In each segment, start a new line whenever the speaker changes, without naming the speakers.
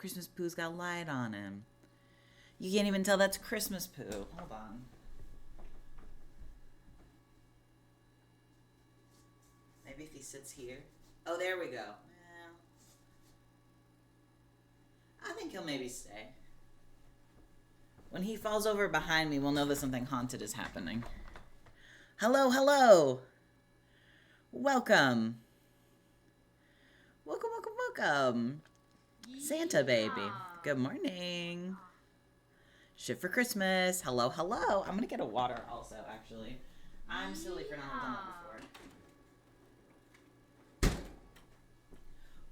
Christmas poo's got light on him. You can't even tell that's Christmas poo. Hold on. Maybe if he sits here. Oh, there we go. Well, I think he'll maybe stay. When he falls over behind me, we'll know that something haunted is happening. Hello, hello. Welcome. Welcome, welcome, welcome. Santa baby. Good morning. Shit for Christmas. Hello, hello. I'm going to get a water also, actually. I'm silly for not having done that before.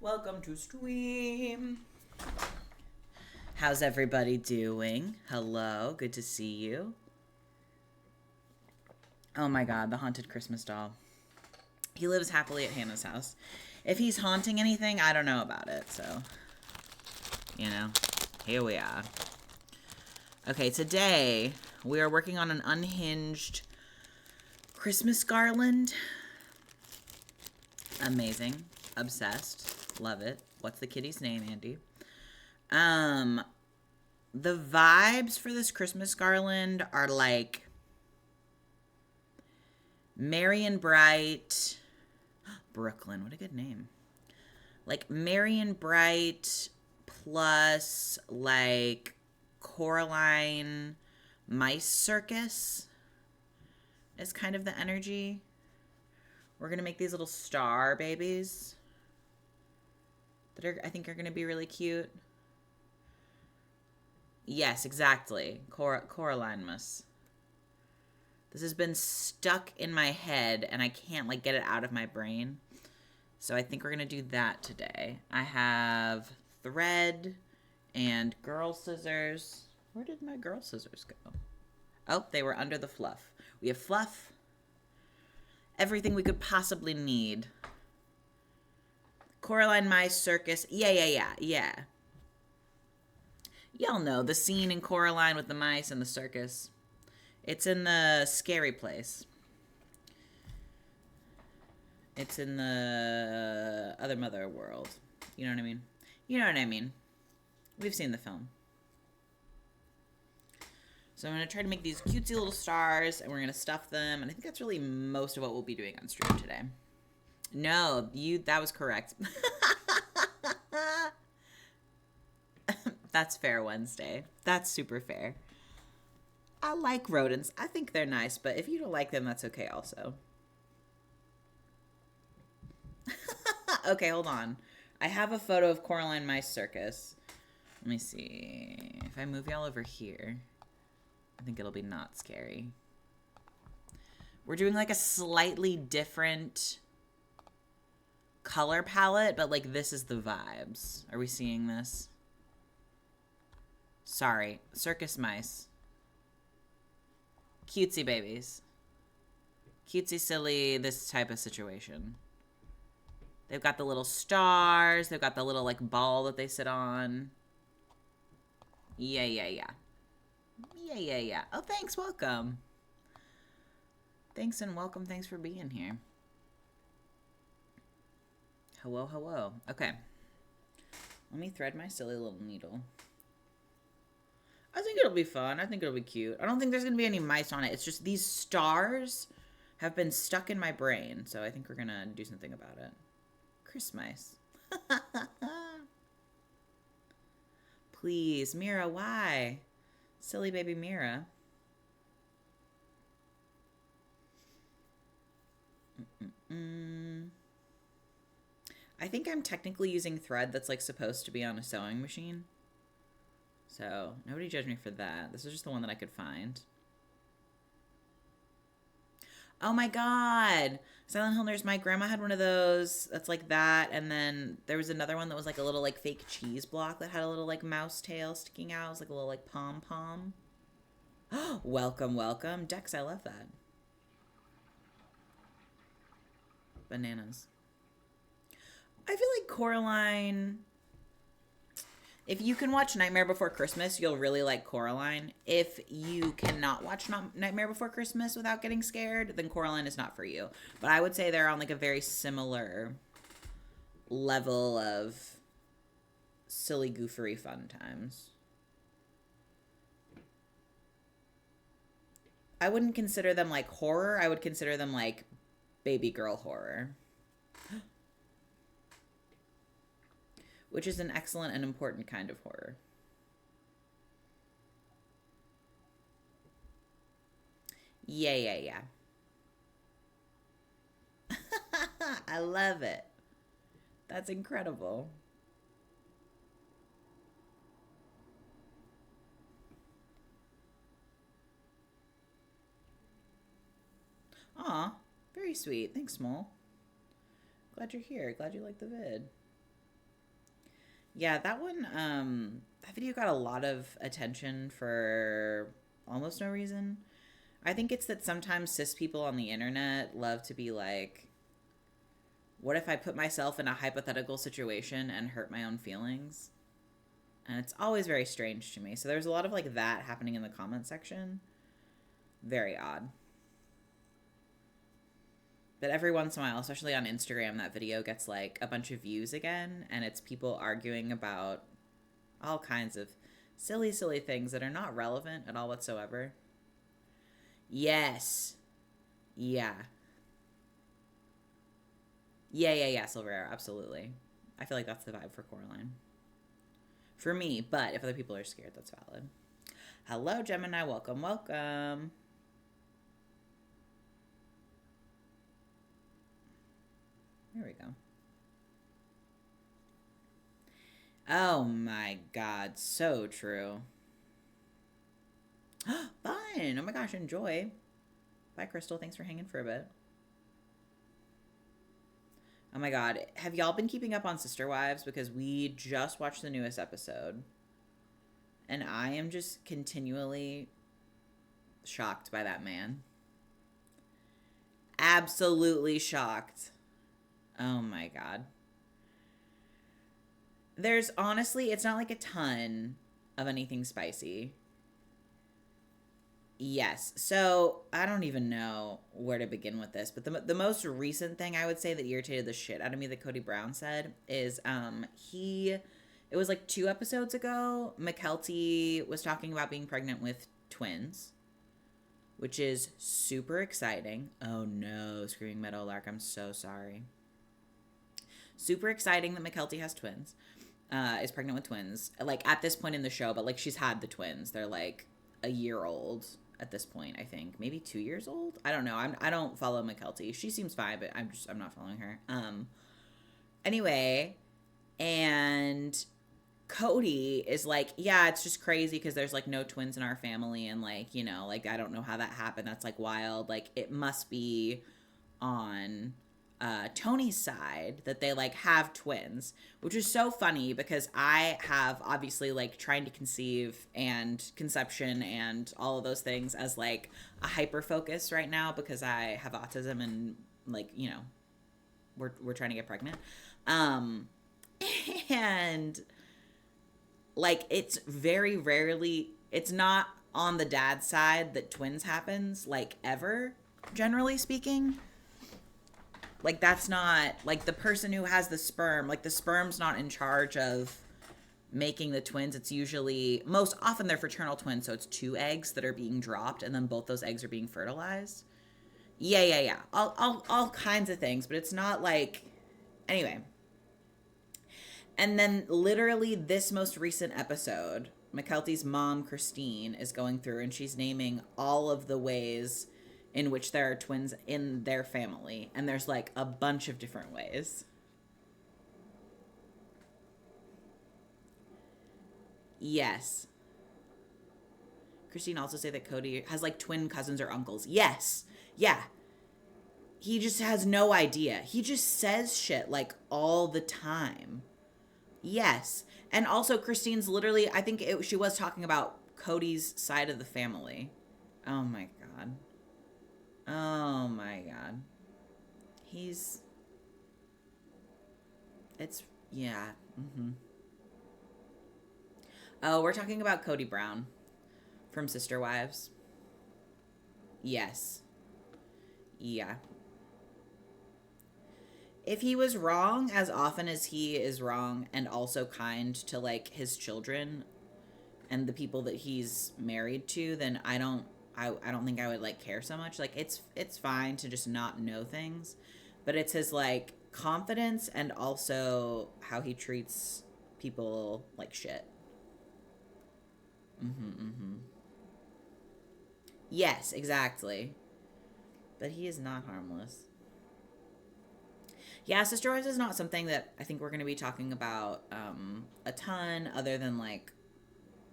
Welcome to stream. How's everybody doing? Hello, good to see you. Oh my god, the haunted Christmas doll. He lives happily at Hannah's house. If he's haunting anything, I don't know about it, so, you know, here we are. Okay, today we are working on an unhinged Christmas garland. Amazing. Obsessed. Love it. What's the kitty's name, Andy? The vibes for this Christmas garland are like merry and bright. Brooklyn, what a good name. Like merry and bright plus like Coraline Mice Circus is kind of the energy. We're going to make these little star babies that are, I think are going to be really cute. Yes, exactly. Coraline Mice. This has been stuck in my head, and I can't, like, get it out of my brain. So I think we're going to do that today. I have thread and girl scissors. Where did my girl scissors go? Oh, they were under the fluff. We have fluff. Everything we could possibly need. Coraline Mice Circus. Yeah. Y'all know the scene in Coraline with the mice and the circus. It's in the scary place. It's in the other mother world. You know what I mean? You know what I mean. We've seen the film. So I'm going to try to make these cutesy little stars, and we're going to stuff them. And I think that's really most of what we'll be doing on stream today. No, that was correct. That's fair, Wednesday. That's super fair. I like rodents. I think they're nice, but if you don't like them, that's okay also. Okay, hold on. I have a photo of Coraline Mice Circus. Let me see. If I move y'all over here, I think it'll be not scary. We're doing like a slightly different color palette, but like this is the vibes. Are we seeing this? Sorry. Circus mice. Cutesy babies. Cutesy, silly, this type of situation. They've got the little stars. They've got the little, like, ball that they sit on. Yeah. Oh, thanks. Welcome. Thanks and welcome. Thanks for being here. Hello. Okay. Let me thread my silly little needle. I think it'll be fun. I think it'll be cute. I don't think there's going to be any mice on it. It's just these stars have been stuck in my brain. So I think we're going to do something about it. Christmas. Please, Mira, why? Silly baby Mira. I think I'm technically using thread that's like supposed to be on a sewing machine. So, nobody judge me for that. This is just the one that I could find. Oh my god! Silent Hill Nurse, my grandma had one of those that's like that, and then there was another one that was like a little like fake cheese block that had a little like mouse tail sticking out. It was like a little like pom-pom. Welcome. Dex, I love that. Bananas. I feel like Coraline... If you can watch Nightmare Before Christmas, you'll really like Coraline. If you cannot watch Nightmare Before Christmas without getting scared, then Coraline is not for you. But I would say they're on like a very similar level of silly, goofery fun times. I wouldn't consider them like horror. I would consider them like baby girl horror. Which is an excellent and important kind of horror. Yeah. I love it. That's incredible. Aw, very sweet. Thanks, Small. Glad you're here. Glad you like the vid. Yeah, that one, that video got a lot of attention for almost no reason. I think it's that sometimes cis people on the internet love to be like, what if I put myself in a hypothetical situation and hurt my own feelings? And it's always very strange to me. So there's a lot of like that happening in the comment section. Very odd. But every once in a while, especially on Instagram, that video gets like a bunch of views again. And it's people arguing about all kinds of silly things that are not relevant at all whatsoever. Yes. Yeah, Silver Arrow, absolutely. I feel like that's the vibe for Coraline. For me, but if other people are scared, that's valid. Hello, Gemini. Welcome. There we go. Oh my god, so true. Fun. Oh my gosh, enjoy. Bye, Crystal. Thanks for hanging for a bit. Oh my god. Have y'all been keeping up on Sister Wives? Because we just watched the newest episode. And I am just continually shocked by that man. Absolutely shocked. Oh my god. There's honestly, it's not like a ton of anything spicy. Yes. So I don't even know where to begin with this, but the most recent thing I would say that irritated the shit out of me that Cody Brown said is it was like 2 episodes ago, McKelty was talking about being pregnant with twins, which is super exciting. Oh no, Screaming Meadowlark, I'm so sorry. Super exciting that McKelty has twins, is pregnant with twins. Like at this point in the show, but like she's had the twins. They're like a year old at this point, I think. Maybe 2 years old? I don't know. I don't follow McKelty. She seems fine, but I'm not following her. Anyway, and Cody is like, yeah, it's just crazy because there's like no twins in our family, and like, you know, like I don't know how that happened. That's like wild. Like it must be on Tony's side that they like have twins, which is so funny because I have obviously like trying to conceive and conception and all of those things as like a hyper focus right now because I have autism and like, you know, we're trying to get pregnant. And like it's very rarely, it's not on the dad's side that twins happens, like ever, generally speaking. Like that's not like the person who has the sperm, like the sperm's not in charge of making the twins. It's usually, most often they're fraternal twins, so it's 2 eggs that are being dropped and then both those eggs are being fertilized. Yeah. All kinds of things, but it's not like, anyway. And then literally this most recent episode, McKelty's mom, Christine, is going through and she's naming all of the ways in which there are twins in their family. And there's like a bunch of different ways. Yes. Christine also said that Cody has like twin cousins or uncles. Yes. Yeah. He just has no idea. He just says shit like all the time. Yes. And also Christine's literally, I think she was talking about Cody's side of the family. Oh my god. Oh my god. Yeah. Mm-hmm. Oh, we're talking about Cody Brown from Sister Wives. Yes. Yeah. If he was wrong as often as he is wrong and also kind to like his children and the people that he's married to, then I don't think I would like care so much. Like it's fine to just not know things, but it's his like confidence and also how he treats people like shit. Mm-hmm. Yes, exactly. But he is not harmless. Yeah, Sister Wives is not something that I think we're going to be talking about a ton, other than like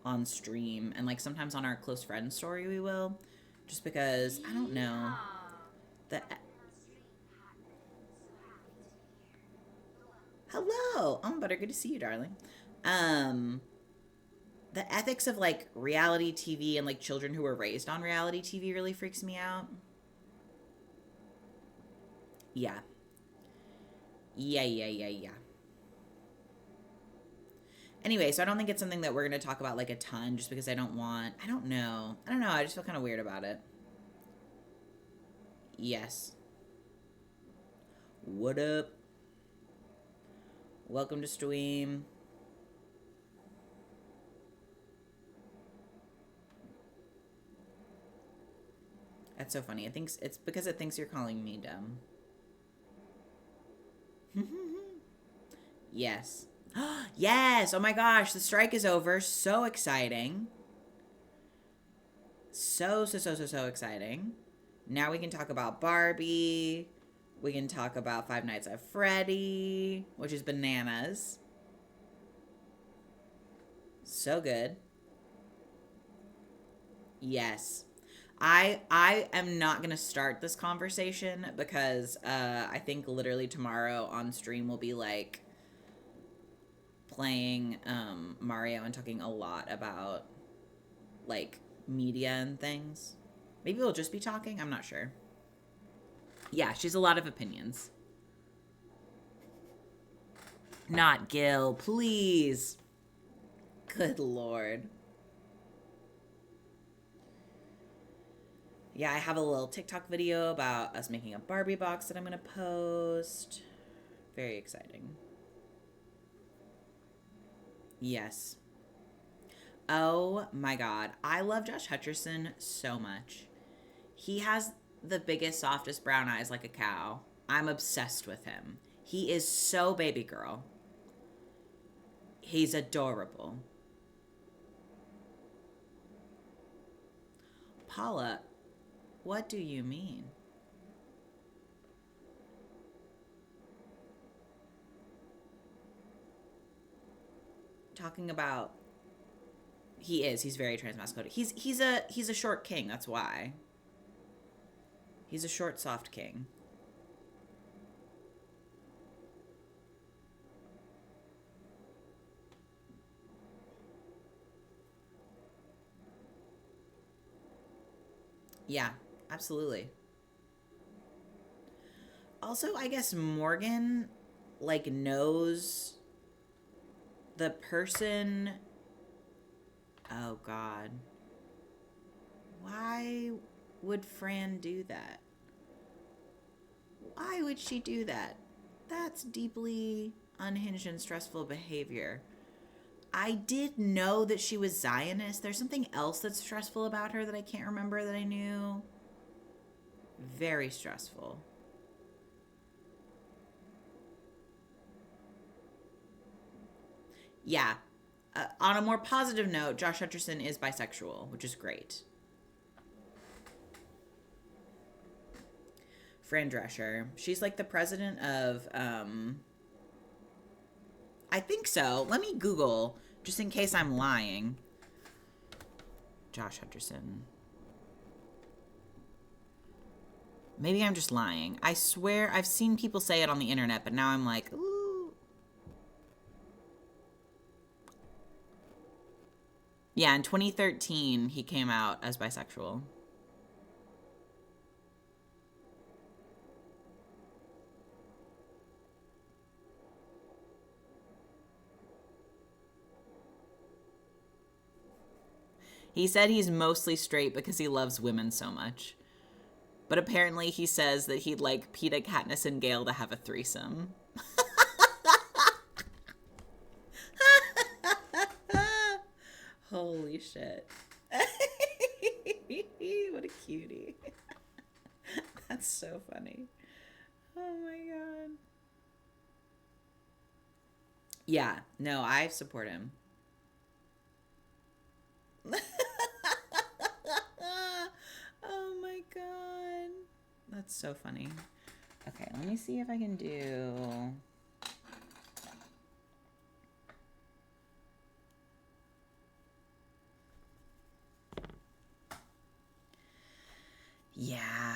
on stream, and like sometimes on our close friends story we will, just because I don't know the. Hello, oh Butter, good to see you, darling. Um, the ethics of like reality TV and like children who were raised on reality TV really freaks me out. Yeah, yeah. Anyway, so I don't think it's something that we're going to talk about like a ton, just because I don't know. I just feel kind of weird about it. Yes. What up? Welcome to stream. That's so funny. It's because it thinks you're calling me dumb. Yes. Yes. Oh my gosh, the strike is over. So exciting. So exciting. Now we can talk about Barbie. We can talk about Five Nights at Freddy, which is bananas. So good. Yes. I am not going to start this conversation because I think literally tomorrow on stream we'll be like playing Mario and talking a lot about like media and things. Maybe we'll just be talking. I'm not sure. Yeah, she's a lot of opinions. Not Gil, please. Good lord. Yeah, I have a little TikTok video about us making a Barbie box that I'm going to post. Very exciting. Yes. Oh my god. I love Josh Hutcherson so much. He has the biggest, softest brown eyes like a cow. I'm obsessed with him. He is so baby girl. He's adorable. Paula, what do you mean? Talking about he's very transmasculated. He's a short king, that's why. He's a short soft king. Yeah, absolutely. Also, I guess Morgan like knows the person. Oh god. Why would Fran do that? Why would she do that? That's deeply unhinged and stressful behavior. I did know that she was Zionist. There's something else that's stressful about her that I can't remember that I knew. Very stressful. Yeah. On a more positive note, Josh Hutcherson is bisexual, which is great. Fran Drescher. She's like the president of, I think so. Let me Google, just in case I'm lying. Josh Hutcherson. Maybe I'm just lying. I swear I've seen people say it on the internet, but now I'm like, ooh. Yeah, in 2013, he came out as bisexual. He said he's mostly straight because he loves women so much. But apparently he says that he'd like Peeta, Katniss, and Gale to have a threesome. Holy shit. What a cutie. That's so funny. Oh my god. Yeah, no, I support him. Oh my god. That's so funny. Okay, let me see if I can do... Yeah.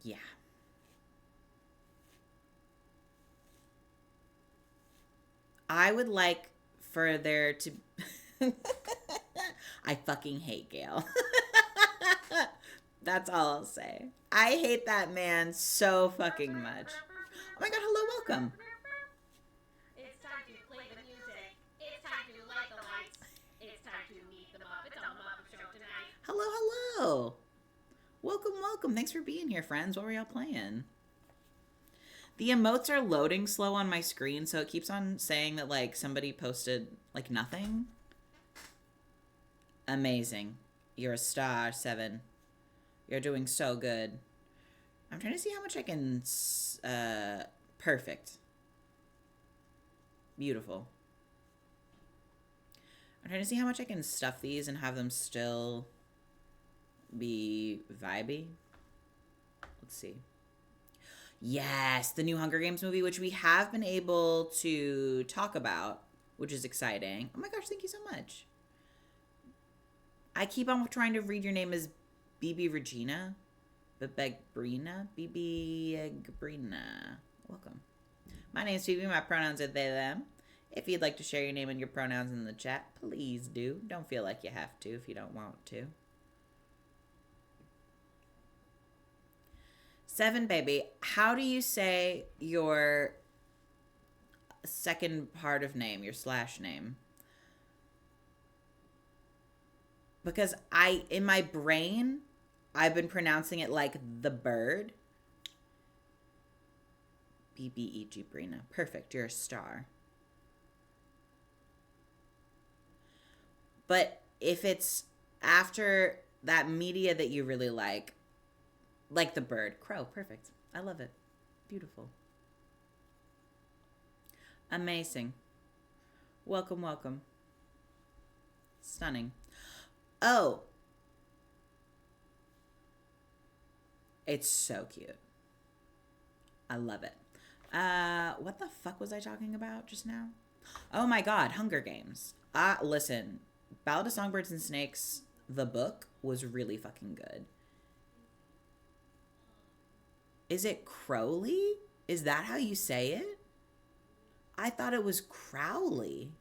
Yeah. I would like for there to... I fucking hate Gale. That's all I'll say. I hate that man so fucking much. Oh my god, hello, welcome.
It's time to play the music. It's time to light the lights. It's time to meet the Muppets on the Muppet Show tonight.
Hello, hello. Welcome, welcome. Thanks for being here, friends. What were y'all playing? The emotes are loading slow on my screen, so it keeps on saying that, like, somebody posted, like, nothing. Amazing. You're a star, 7. You're doing so good. I'm trying to see how much I can... perfect. Beautiful. I'm trying to see how much I can stuff these and have them still be vibey. Let's see. Yes, the new Hunger Games movie, which we have been able to talk about, which is exciting. Oh my gosh, thank you so much. I keep on trying to read your name as BB Regina. Bebegbrina? BB-Egbrina. Welcome. My name is Phoebe. My pronouns are they, them. If you'd like to share your name and your pronouns in the chat, please do. Don't feel like you have to if you don't want to. 7, baby. How do you say your second part of name, your slash name? Because in my brain, I've been pronouncing it like the bird. BBEG Brina. Perfect. You're a star. But if it's after that media that you really like the bird. Crow. Perfect. I love it. Beautiful. Amazing. Welcome, welcome. Stunning. Oh. It's so cute. I love it. What the fuck was I talking about just now? Oh my god, Hunger Games. Listen, Ballad of Songbirds and Snakes, the book, was really fucking good. Is it Crowley? Is that how you say it? I thought it was Crowley.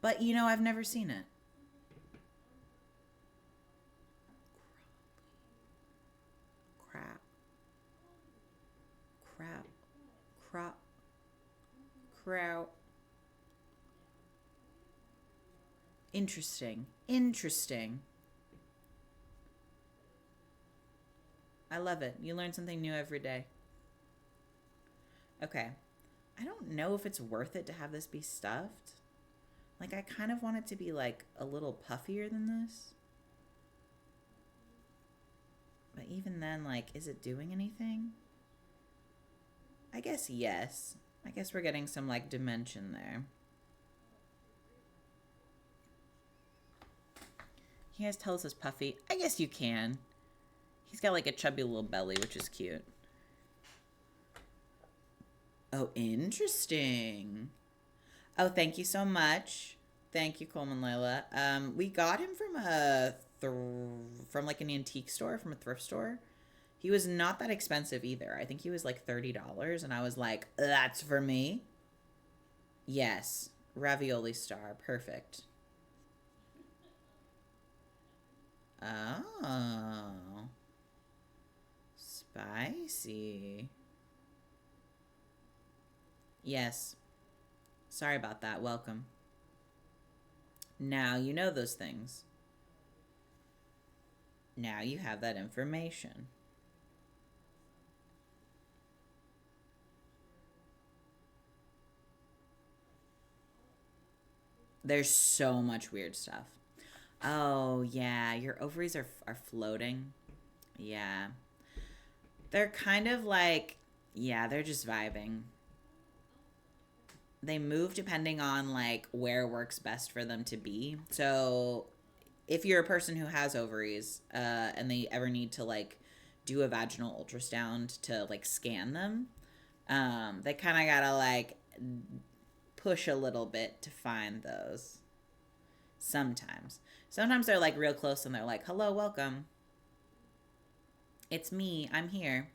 But, you know, I've never seen it. Crowd. Interesting. I love it. You learn something new every day. Okay. I don't know if it's worth it to have this be stuffed. Like, I kind of want it to be, like, a little puffier than this. But even then, like, is it doing anything? I guess yes. I guess we're getting some, like, dimension there. You guys tell us it's puffy? I guess you can. He's got, like, a chubby little belly, which is cute. Oh, interesting. Oh, thank you so much. Thank you, Coleman Layla. We got him from like an antique store, from a thrift store. He was not that expensive either. I think he was like $30, and I was like, that's for me. Yes, ravioli star, perfect. Oh, spicy. Yes. Sorry about that. Welcome. Now you know those things. Now you have that information. There's so much weird stuff. Oh, yeah, your ovaries are floating. Yeah. They're kind of like, yeah, they're just vibing. They move depending on like where works best for them to be. So if you're a person who has ovaries and they ever need to like do a vaginal ultrasound to like scan them, they kind of gotta like push a little bit to find those. Sometimes they're like real close and they're like, hello, welcome, it's me, I'm here.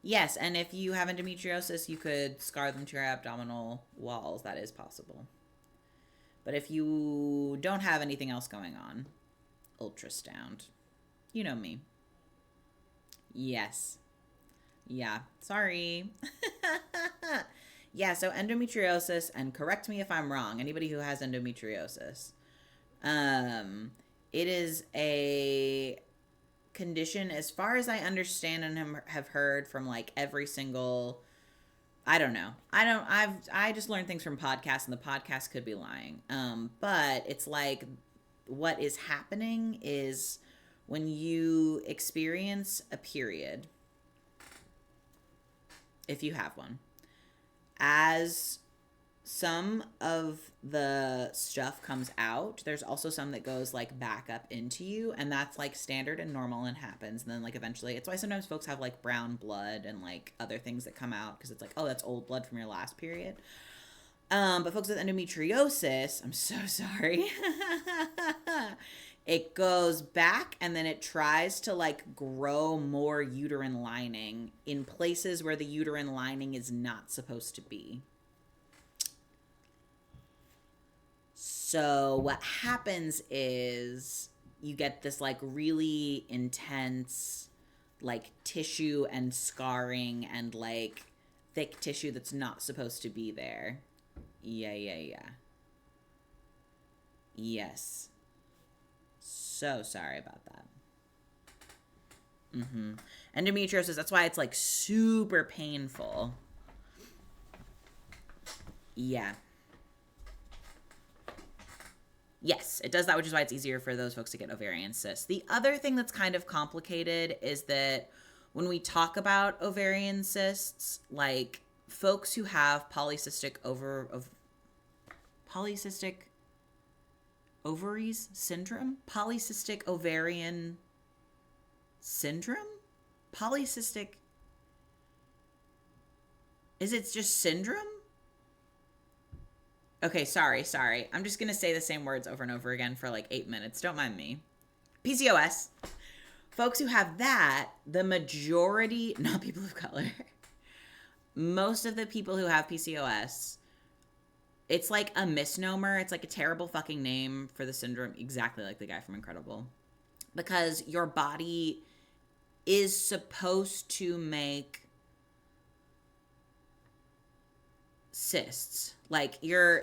Yes, and if you have endometriosis, you could scar them to your abdominal walls. That is possible. But if you don't have anything else going on, ultrasound. You know me. Yes. Yeah. Sorry. Yeah, so endometriosis, and correct me if I'm wrong, anybody who has endometriosis. It is a condition, as far as I understand and have heard from like every single, I don't know. I just learned things from podcasts, and the podcast could be lying. But it's like what is happening is when you experience a period, if you have one, as some of the stuff comes out, there's also some that goes like back up into you, and that's like standard and normal and happens. And then like eventually, it's why sometimes folks have like brown blood and like other things that come out, because it's like, oh, that's old blood from your last period. But folks with endometriosis, I'm so sorry. It goes back and then it tries to like grow more uterine lining in places where the uterine lining is not supposed to be. So what happens is you get this like really intense like tissue and scarring and like thick tissue that's not supposed to be there. Yeah. Yes. So sorry about that. Endometriosis, that's why it's like super painful. Yeah. Yes, it does that, which is why it's easier for those folks to get ovarian cysts. The other thing that's kind of complicated is that when we talk about ovarian cysts, like folks who have polycystic ovaries syndrome, polycystic ovarian syndrome, polycystic, is it just syndrome? Okay, sorry. I'm just going to say the same words over and over again for like 8 minutes. Don't mind me. PCOS. Folks who have that, the majority, not people of color, most of the people who have PCOS, it's like a misnomer. It's like a terrible fucking name for the syndrome, exactly like the guy from Incredible. Because your body is supposed to make cysts. Like they're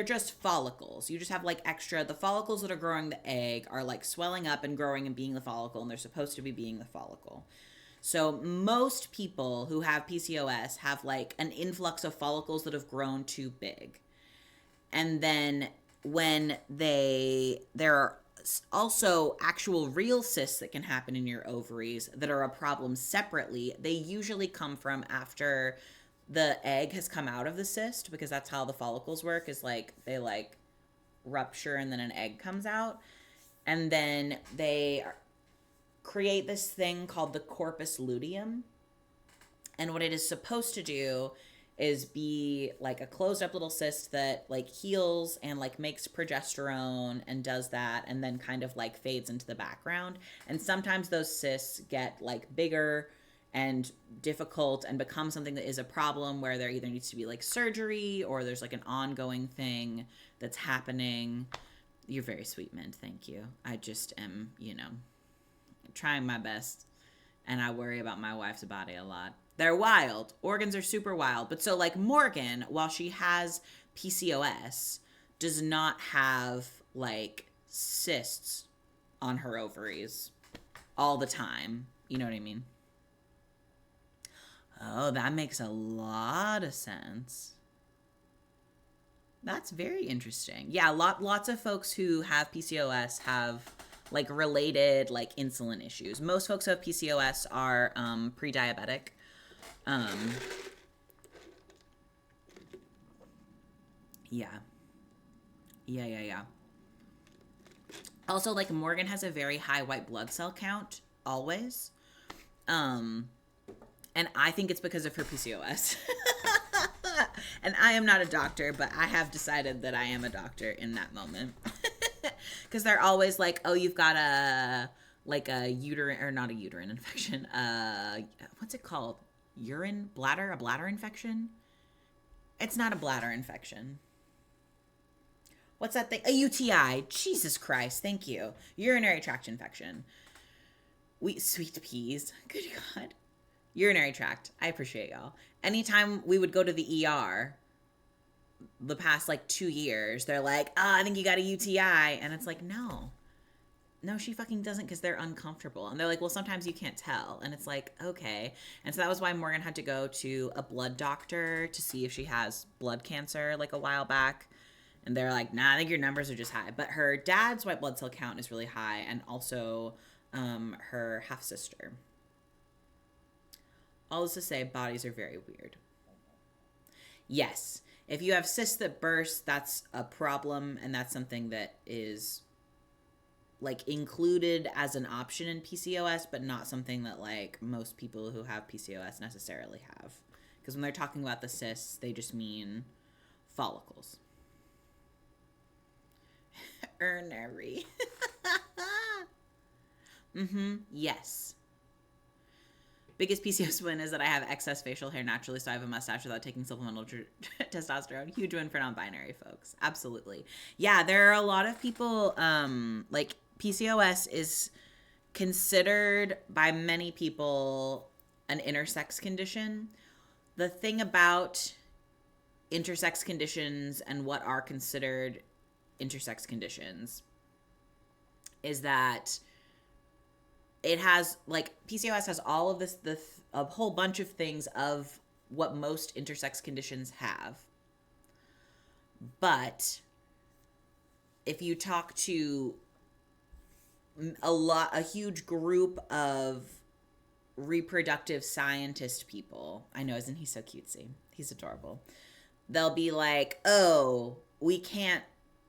just follicles. You just have like extra, the follicles that are growing the egg are like swelling up and growing and being the follicle, and they're supposed to be being the follicle. So most people who have PCOS have like an influx of follicles that have grown too big. And then when there are also actual real cysts that can happen in your ovaries that are a problem separately. They usually come from after the egg has come out of the cyst, because that's how the follicles work, is like they like rupture and then an egg comes out, and then they create this thing called the corpus luteum. And what it is supposed to do is be like a closed up little cyst that like heals and like makes progesterone and does that, and then kind of like fades into the background. And sometimes those cysts get like bigger and difficult and become something that is a problem, where there either needs to be like surgery or there's like an ongoing thing that's happening. You're very sweet, Mint. Thank you. I just am, trying my best, and I worry about my wife's body a lot. They're wild. Organs are super wild. But so like Morgan, while she has PCOS, does not have like cysts on her ovaries. all the time. You know what I mean? Oh, that makes a lot of sense. That's very interesting. Yeah, lots of folks who have PCOS have like related like insulin issues. Most folks who have PCOS are pre-diabetic. Yeah. Yeah. Also, like Morgan has a very high white blood cell count always. And I think it's because of her PCOS. And I am not a doctor, but I have decided that I am a doctor in that moment. Because they're always like, oh, you've got a uterine, or not a uterine infection. What's it called? A bladder infection? It's not a bladder infection. What's that thing? A UTI. Jesus Christ. Thank you. Urinary tract infection. Sweet peas. Good God. Urinary tract. I appreciate y'all. Anytime we would go to the ER the past like 2 years, they're like, I think you got a UTI. And it's like, no, she fucking doesn't, because they're uncomfortable. And they're like, well, sometimes you can't tell. And it's like, okay. And so that was why Morgan had to go to a blood doctor to see if she has blood cancer like a while back. And they're like, nah, I think your numbers are just high. But her dad's white blood cell count is really high. And also her half-sister. All this to say, bodies are very weird. Yes. If you have cysts that burst, that's a problem. And that's something that is like included as an option in PCOS, but not something that like most people who have PCOS necessarily have. Because when they're talking about the cysts, they just mean follicles. Ernary. Yes. Biggest PCOS win is that I have excess facial hair naturally, so I have a mustache without taking supplemental testosterone. Huge win for non-binary folks. Absolutely. Yeah, there are a lot of people, like PCOS is considered by many people an intersex condition. The thing about intersex conditions and what are considered intersex conditions is that it has like PCOS has all of this a whole bunch of things of what most intersex conditions have. But if you talk to a huge group of reproductive scientist people, I know, isn't he so cutesy? He's adorable. They'll be like, oh, we can't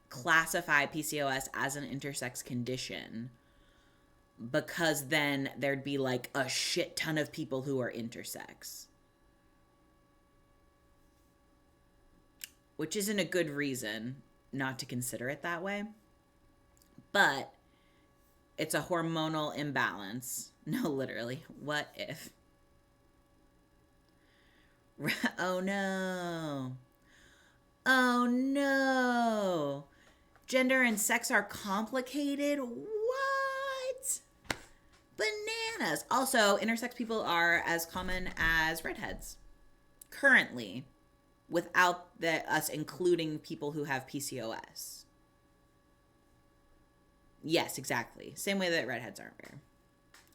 classify PCOS as an intersex condition because then there'd be like a shit ton of people who are intersex. Which isn't a good reason not to consider it that way. But it's a hormonal imbalance. No, literally. What if? Oh no. Oh no. Gender and sex are complicated? What? Bananas. Also, intersex people are as common as redheads. Currently. Without us including people who have PCOS. Yes, exactly. Same way that redheads aren't rare.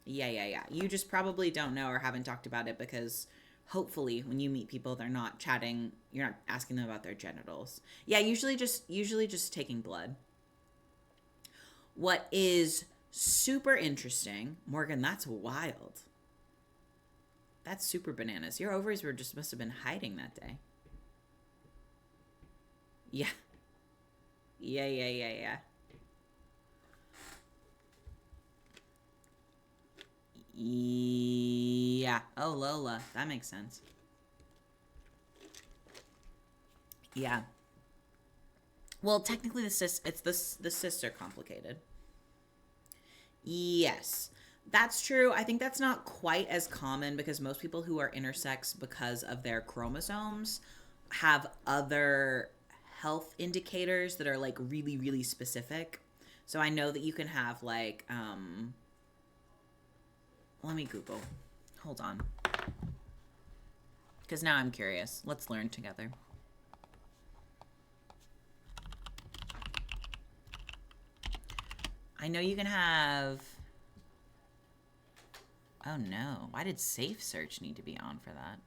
Yeah. You just probably don't know or haven't talked about it because hopefully when you meet people, they're not chatting. You're not asking them about their genitals. Yeah, usually just taking blood. What is super interesting, Morgan, that's wild. That's super bananas. Your ovaries must have been hiding that day. Yeah. Yeah. Yeah. Oh, Lola. That makes sense. Yeah. Well, technically the cysts are complicated. Yes. That's true. I think that's not quite as common because most people who are intersex because of their chromosomes have other health indicators that are like really, really specific. So I know that you can have like, let me Google. Hold on. Because now I'm curious. Let's learn together. I know you can have Oh no. Why did safe search need to be on for that?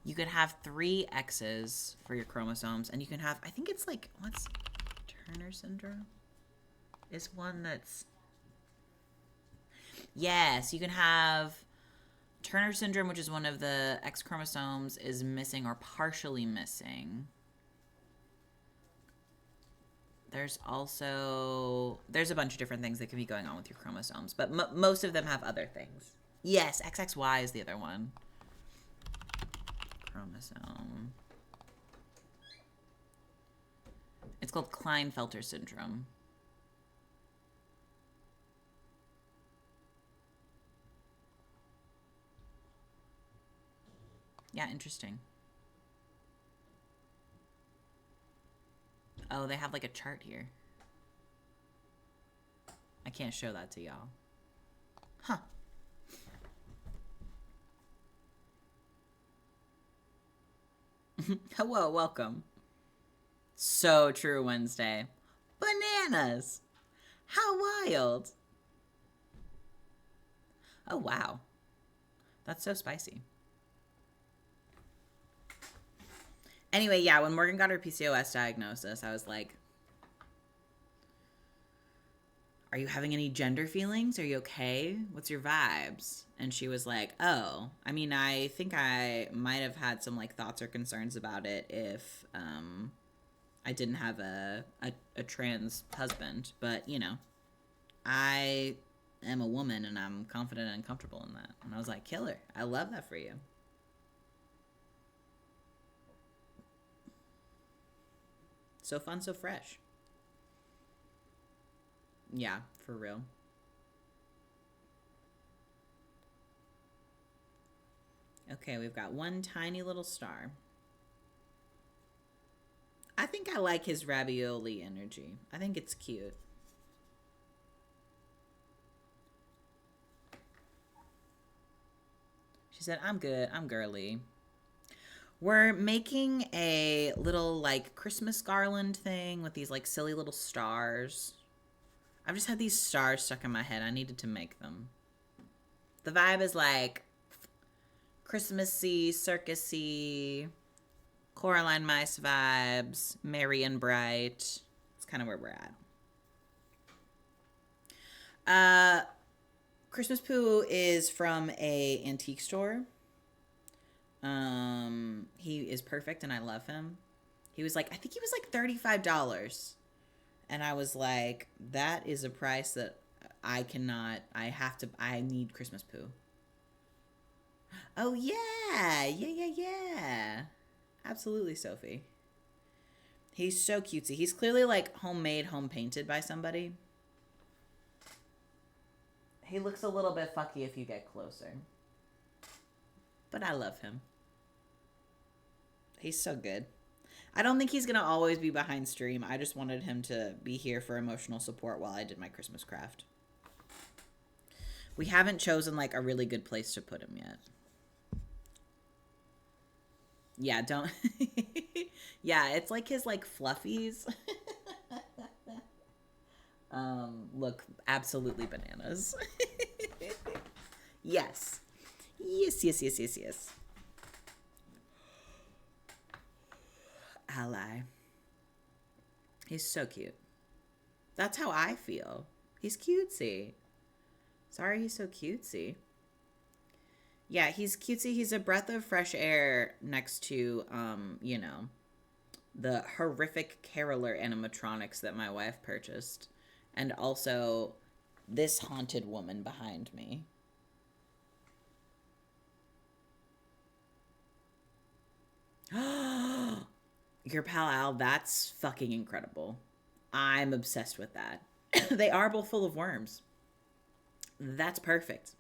You could have 3 X's for your chromosomes, and you can have, I think it's like, what's Turner syndrome? Is one that's, yes, you can have Turner syndrome, which is one of the X chromosomes is missing or partially missing. There's also, there's a bunch of different things that can be going on with your chromosomes, but most of them have other things. Yes, XXY is the other one. Chromosome. It's called Klinefelter syndrome. Yeah, interesting. Oh, they have like a chart here. I can't show that to y'all. Huh. Hello, welcome. So true, Wednesday. Bananas! How wild! Oh, wow. That's so spicy. Anyway, yeah, when Morgan got her PCOS diagnosis, I was like, are you having any gender feelings? Are you okay? What's your vibes? And she was like, oh, I mean, I think I might have had some like thoughts or concerns about it if I didn't have a trans husband. But, you know, I am a woman and I'm confident and comfortable in that. And I was like, killer. I love that for you. So fun, so fresh. Yeah, for real. Okay, we've got one tiny little star. I think I like his ravioli energy. I think it's cute. She said, I'm good. I'm girly. We're making a little like Christmas garland thing with these like silly little stars. I've just had these stars stuck in my head. I needed to make them. The vibe is like Christmassy, circusy, Coraline Mice vibes, merry and bright. It's kind of where we're at. Christmas Poo is from a antique store. He is perfect and I love him. He was like, I think he was like $35. And I was like, that is a price that I cannot, I need Christmas Poo. Oh, yeah. Yeah. Absolutely, Sophie. He's so cutesy. He's clearly like homemade, home painted by somebody. He looks a little bit fucky if you get closer. But I love him. He's so good. I don't think he's going to always be behind stream. I just wanted him to be here for emotional support while I did my Christmas craft. We haven't chosen like a really good place to put him yet. Yeah, don't. Yeah, it's like his like fluffies. Look absolutely bananas. Yes. Yes. Ally. He's so cute. That's how I feel. He's cutesy. Sorry, he's so cutesy. Yeah, he's cutesy. He's a breath of fresh air next to, you know, the horrific caroler animatronics that my wife purchased. And also this haunted woman behind me. Your pal Al, that's fucking incredible. I'm obsessed with that. They are both full of worms. That's perfect.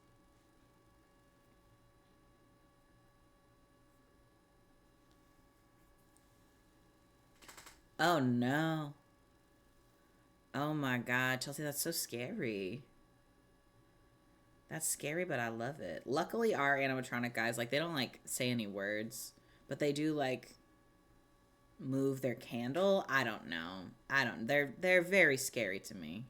Oh no. Oh my god, Chelsea, that's so scary. That's scary, but I love it. Luckily, our animatronic guys, like, they don't, like, say any words. But they do, like... Move their candle? I don't know. They're very scary to me.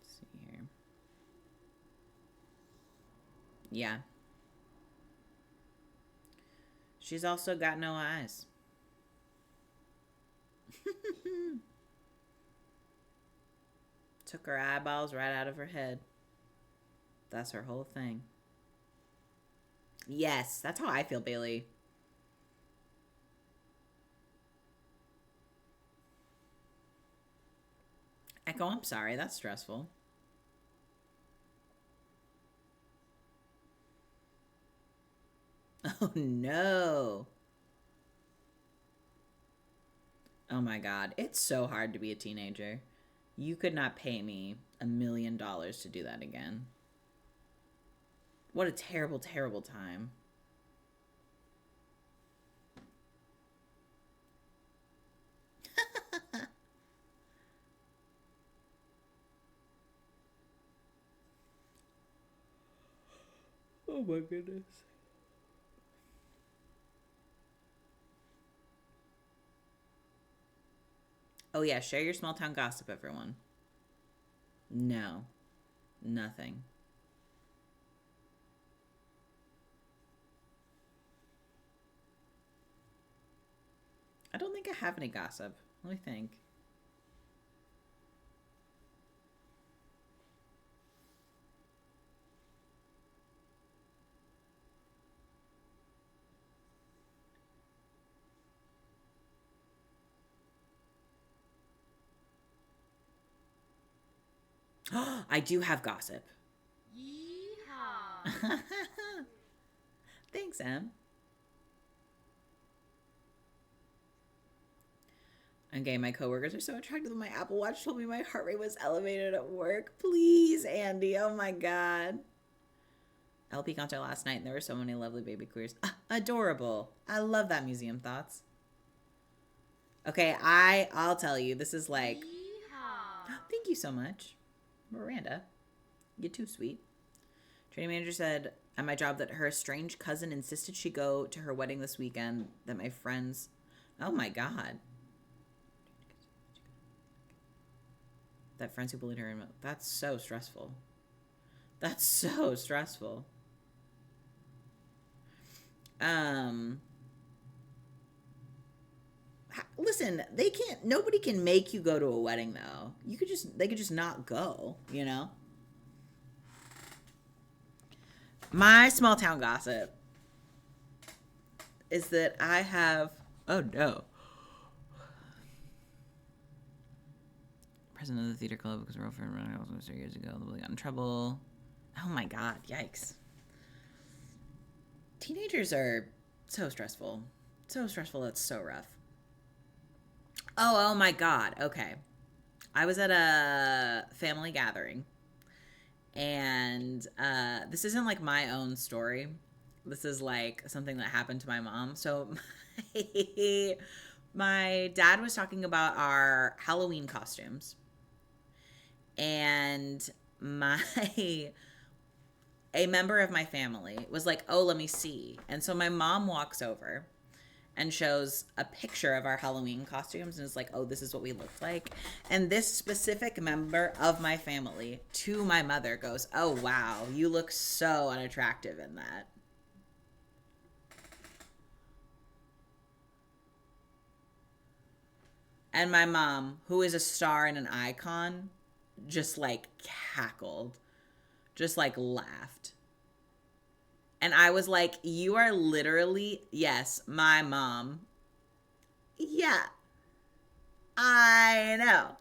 Let's see here. Yeah. She's also got no eyes. Took her eyeballs right out of her head. That's her whole thing. Yes, that's how I feel, Bailey. Echo, I'm sorry. That's stressful. Oh, no. Oh, my God. It's so hard to be a teenager. You could not pay me $1 million to do that again. What a terrible, terrible time. Oh my goodness. Oh yeah, share your small town gossip, everyone. No, nothing. I don't think I have any gossip. Let me think. I do have gossip.
Yeehaw.
Thanks, Em. Okay, my coworkers are so attracted that my Apple Watch told me my heart rate was elevated at work. Please, Andy. Oh my God. LP concert last night and there were so many lovely baby queers. Adorable. I love that museum thoughts. Okay, I'll tell you. This is like...
Yeehaw.
Thank you so much, Miranda. You're too sweet. Training manager said at my job that her estranged cousin insisted she go to her wedding this weekend. That my friends... Oh my God. That friends who bullied her. That's so stressful. That's so stressful. Listen, they can't, nobody can make you go to a wedding though. They could just not go, you know? My small town gossip is that I have, oh no. President of the theater club because girlfriend ran out 3 years ago. The bully got in trouble. Oh my God, yikes. Teenagers are so stressful. So stressful, that's so rough. Oh my God. Okay. I was at a family gathering. And this isn't like my own story. This is like something that happened to my mom. So my dad was talking about our Halloween costumes. And a member of my family was like, oh, let me see. And so my mom walks over and shows a picture of our Halloween costumes and is like, oh, this is what we look like. And this specific member of my family to my mother goes, oh, wow, you look so unattractive in that. And my mom, who is a star and an icon, just like cackled, just like laughed. And I was like, you are literally, yes, my mom. Yeah, I know.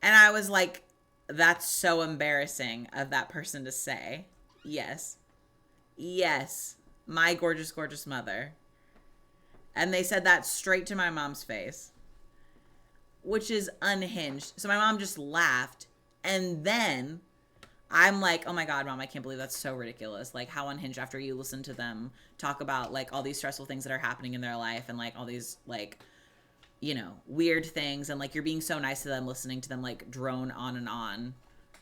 And I was like, that's so embarrassing of that person to say. Yes. Yes, my gorgeous, gorgeous mother. And they said that straight to my mom's face, which is unhinged. So my mom just laughed. And then I'm like, oh my God, Mom, I can't believe that's so ridiculous. Like, how unhinged after you listen to them talk about, like, all these stressful things that are happening in their life and, like, all these, like, you know, weird things. And, like, you're being so nice to them, listening to them, like, drone on and on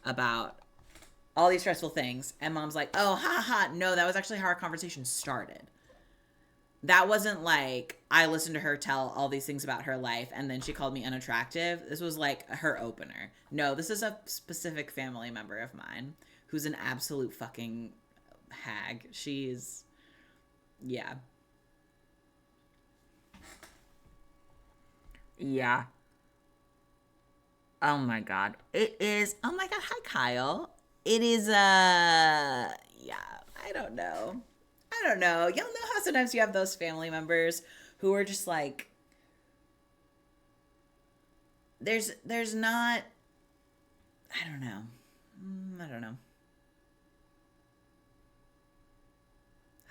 about all these stressful things. And mom's like, oh, ha ha. No, that was actually how our conversation started. That wasn't like I listened to her tell all these things about her life and then she called me unattractive. This was like her opener. No, this is a specific family member of mine who's an absolute fucking hag. She's, yeah. Yeah. Oh my God. It is, oh my God. Hi, Kyle. It is, yeah, I don't know. I don't know. Y'all know how sometimes you have those family members who are just like, there's not, I don't know. I don't know.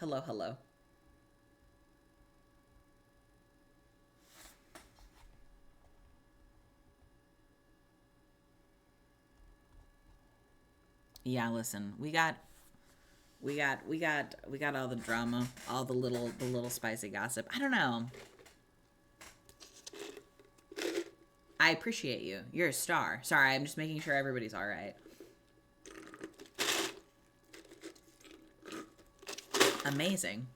Hello, hello. Yeah, listen, we got all the drama, all the little spicy gossip. I don't know. I appreciate you. You're a star. Sorry, I'm just making sure everybody's all right. Amazing.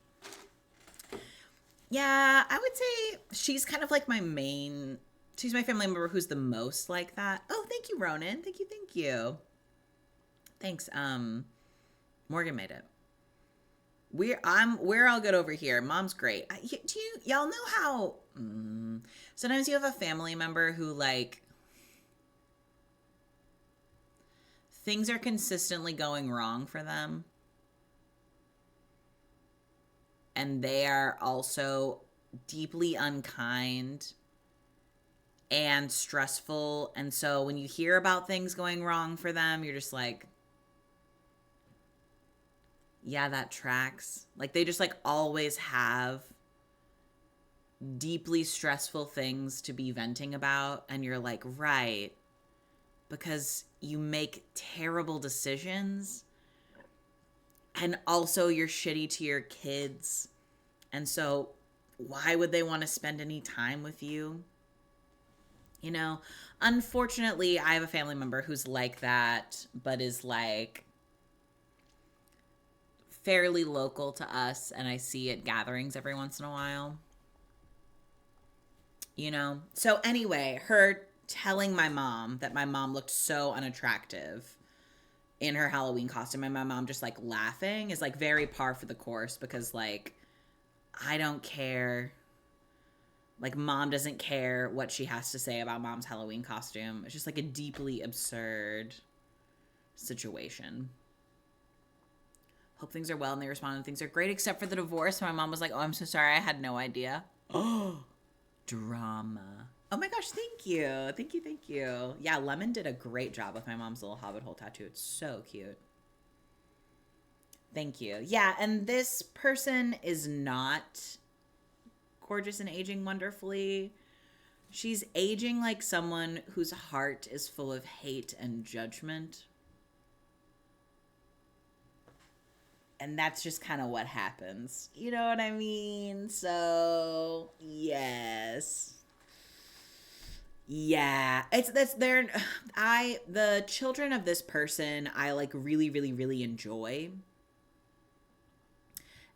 Yeah, I would say she's kind of like my main. She's my family member who's the most like that. Oh, thank you, Ronan. Thank you, thank you. Thanks. Morgan made it. We're all good over here. Mom's great. Y'all know how sometimes you have a family member who like things are consistently going wrong for them and they are also deeply unkind and stressful, and so when you hear about things going wrong for them, you're just like, yeah, that tracks. Like they just like always have deeply stressful things to be venting about, and you're like, right, because you make terrible decisions and also you're shitty to your kids, and so why would they want to spend any time with you? You know, unfortunately, I have a family member who's like that, but is like fairly local to us, and I see at gatherings every once in a while. You know? So, anyway, her telling my mom that my mom looked so unattractive in her Halloween costume and my mom just like laughing is like very par for the course because, like, I don't care. Like, mom doesn't care what she has to say about mom's Halloween costume. It's just like a deeply absurd situation. Hope things are well, and they responded, things are great, except for the divorce. My mom was like, oh, I'm so sorry, I had no idea. Oh, drama. Oh my gosh, thank you. Thank you, thank you. Yeah, Lemon did a great job with my mom's little hobbit hole tattoo. It's so cute. Thank you. Yeah, and this person is not gorgeous and aging wonderfully. She's aging like someone whose heart is full of hate and judgment. And that's just kind of what happens. You know what I mean? So, yes. Yeah. That's their the children of this person I like really really really enjoy.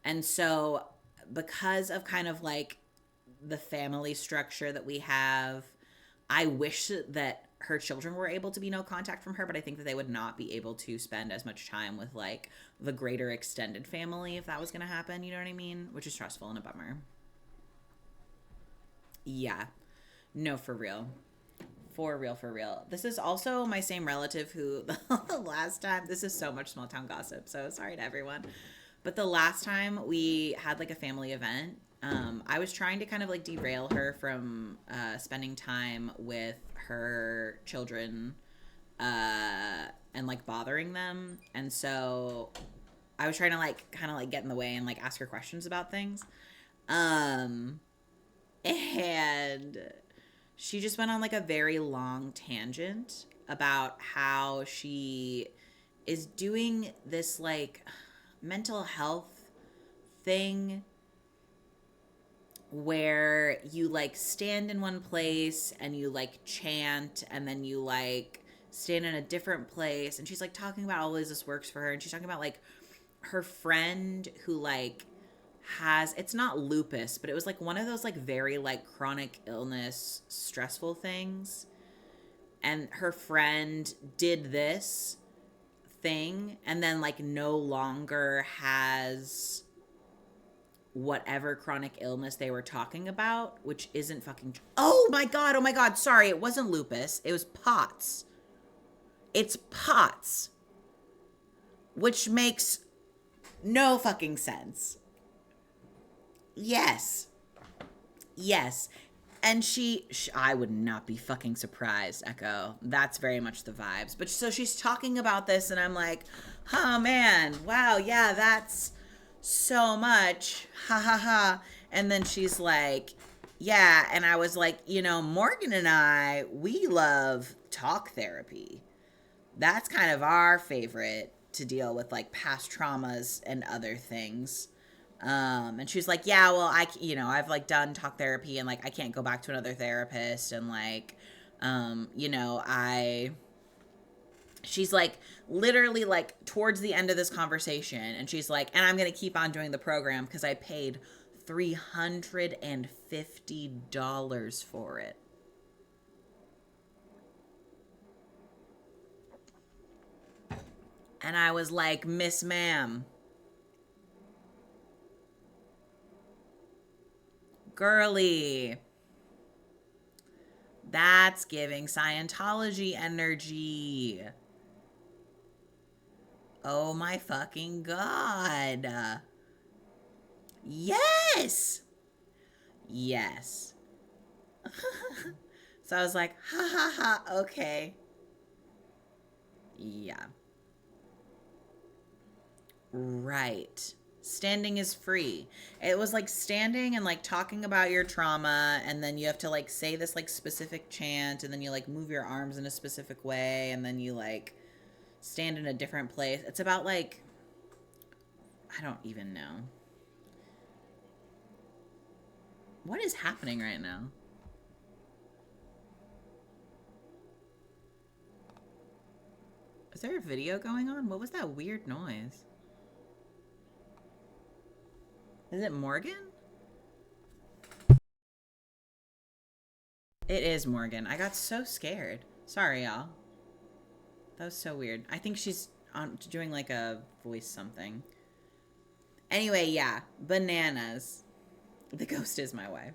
And so because of kind of like the family structure that we have, I wish that her children were able to be no contact from her, but I think that they would not be able to spend as much time with like the greater extended family if that was going to happen, you know what I mean? Which is stressful and a bummer. Yeah. No, for real. For real, for real. This is also my same relative who the last time, this is so much small town gossip, so sorry to everyone. But the last time we had like a family event, I was trying to kind of like derail her from spending time with her children and like bothering them. And so I was trying to like kind of like get in the way and like ask her questions about things. And she just went on like a very long tangent about how she is doing this like mental health thing where you like stand in one place and you like chant and then you like stand in a different place. And she's like talking about how this works for her. And she's talking about like her friend who like has, it's not lupus, but it was like one of those like very like chronic illness, stressful things. And her friend did this thing and then like no longer has whatever chronic illness they were talking about, which isn't fucking. Oh my god! Oh my god! Sorry, it wasn't lupus. It was POTS. It's POTS, which makes no fucking sense. Yes, yes, and I would not be fucking surprised. Echo. That's very much the vibes. But so she's talking about this, and I'm like, oh man, wow, yeah, that's so much, ha ha ha. And then she's like, yeah. And I was like, Morgan and I, we love talk therapy. That's kind of our favorite to deal with like past traumas and other things. And she's like, yeah, well, I've like done talk therapy and like I can't go back to another therapist. And like, she's like literally like towards the end of this conversation, and she's like, and I'm gonna keep on doing the program because I paid $350 for it. And I was like, Miss Ma'am, girly, that's giving Scientology energy. Oh my fucking god. Yes. Yes. So I was like, ha ha ha, okay. Yeah. Right. Standing is free. It was like standing and like talking about your trauma, and then you have to like say this like specific chant, and then you like move your arms in a specific way, and then you like stand in a different place. It's about like, I don't even know. What is happening right now? Is there a video going on? What was that weird noise? Is it Morgan? It is Morgan. I got so scared. Sorry, y'all. That was so weird. I think she's doing like a voice something. Anyway, yeah. Bananas. The ghost is my wife.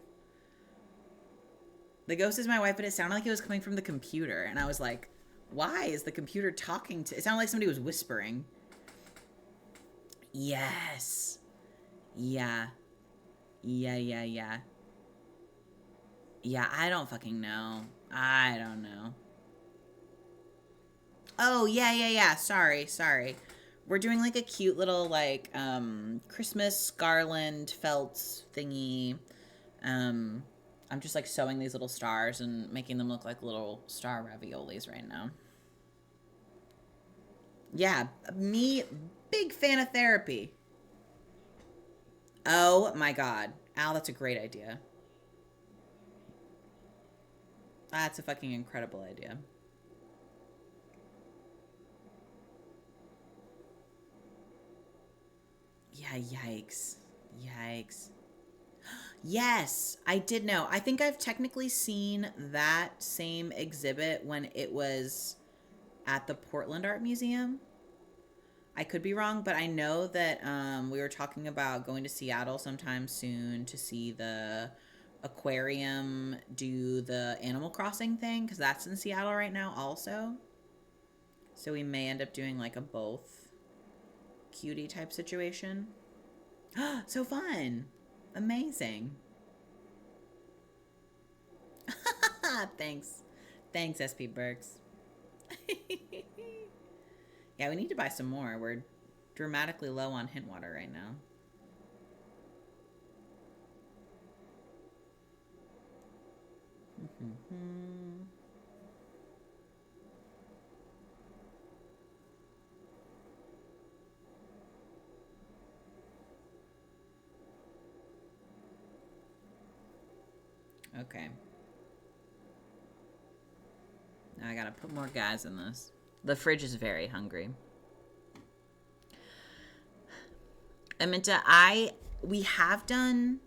The ghost is my wife, but it sounded like it was coming from the computer. And I was like, why is the computer talking to... It sounded like somebody was whispering. Yes. Yeah. Yeah. Yeah, I don't fucking know. I don't know. Oh, yeah. Sorry. We're doing like a cute little like Christmas garland felt thingy. I'm just like sewing these little stars and making them look like little star raviolis right now. Yeah, me, big fan of therapy. Oh my god. Al, that's a great idea. That's a fucking incredible idea. Yeah, yikes. Yes, I did know. I think I've technically seen that same exhibit when it was at the Portland Art Museum. I could be wrong, but I know that we were talking about going to Seattle sometime soon to see the aquarium do the Animal Crossing thing, because that's in Seattle right now also. So we may end up doing like a both cutie type situation. So fun. Amazing. Thanks. Thanks, SP Burks. Yeah, we need to buy some more. We're dramatically low on hint water right now. Okay. I gotta put more gas in this. The fridge is very hungry. Aminta, we have done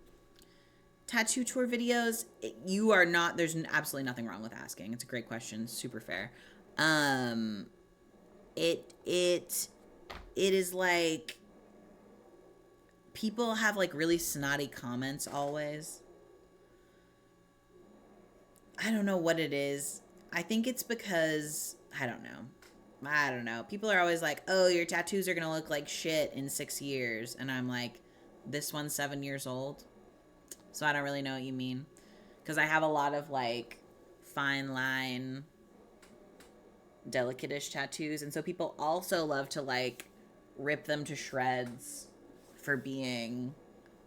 tattoo tour videos. You are not, there's absolutely nothing wrong with asking. It's a great question. Super fair. It is like, people have like really snotty comments always. I don't know what it is. I think it's because, I don't know. People are always like, oh, your tattoos are going to look like shit in 6 years. And I'm like, this one's 7 years old. So I don't really know what you mean. Because I have a lot of like fine line, delicate-ish tattoos. And so people also love to like rip them to shreds for being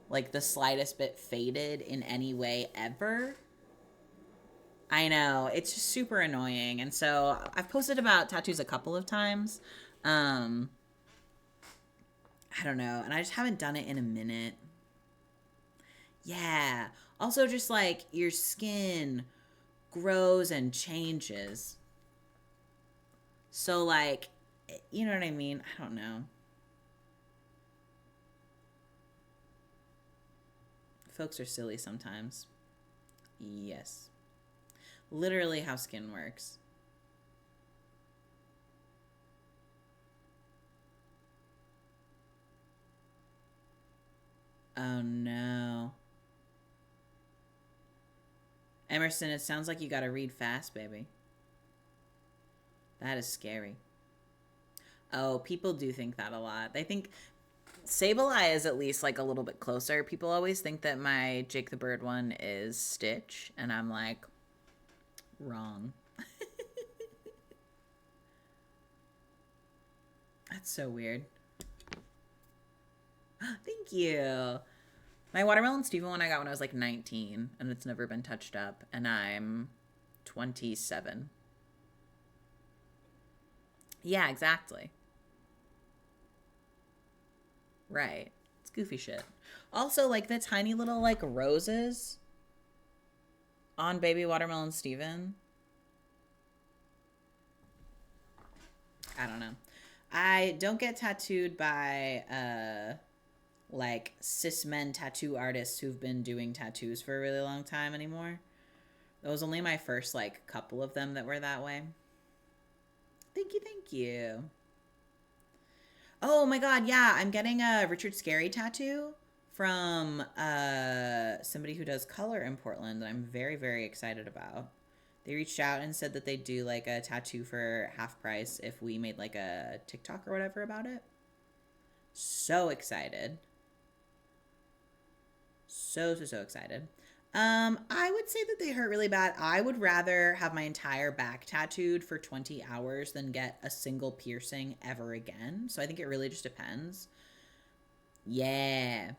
like the slightest bit faded in any way ever. I know, it's just super annoying. And so I've posted about tattoos a couple of times. I don't know. And I just haven't done it in a minute. Yeah. Also, just like your skin grows and changes. So, like, you know what I mean? I don't know. Folks are silly sometimes. Yes. Literally how skin works. Oh no. Emerson, it sounds like you gotta read fast, baby. That is scary. Oh, people do think that a lot. They think Sableye is at least like a little bit closer. People always think that my Jake the Bird one is Stitch, and I'm like, wrong. That's so weird. Thank you. My Watermelon Steven one I got when I was like 19, and it's never been touched up, and I'm 27. Yeah, exactly. Right. It's goofy shit. Also, like the tiny little like roses on Baby Watermelon Steven. I don't know. I don't get tattooed by like cis men tattoo artists who've been doing tattoos for a really long time anymore. That was only my first like couple of them that were that way. Thank you, thank you. Oh my god, yeah, I'm getting a Richard Scarry tattoo from somebody who does color in Portland that I'm very, very excited about. They reached out and said that they'd do like a tattoo for half price if we made like a TikTok or whatever about it. So excited. So excited. I would say that they hurt really bad. I would rather have my entire back tattooed for 20 hours than get a single piercing ever again. So I think it really just depends. Yeah.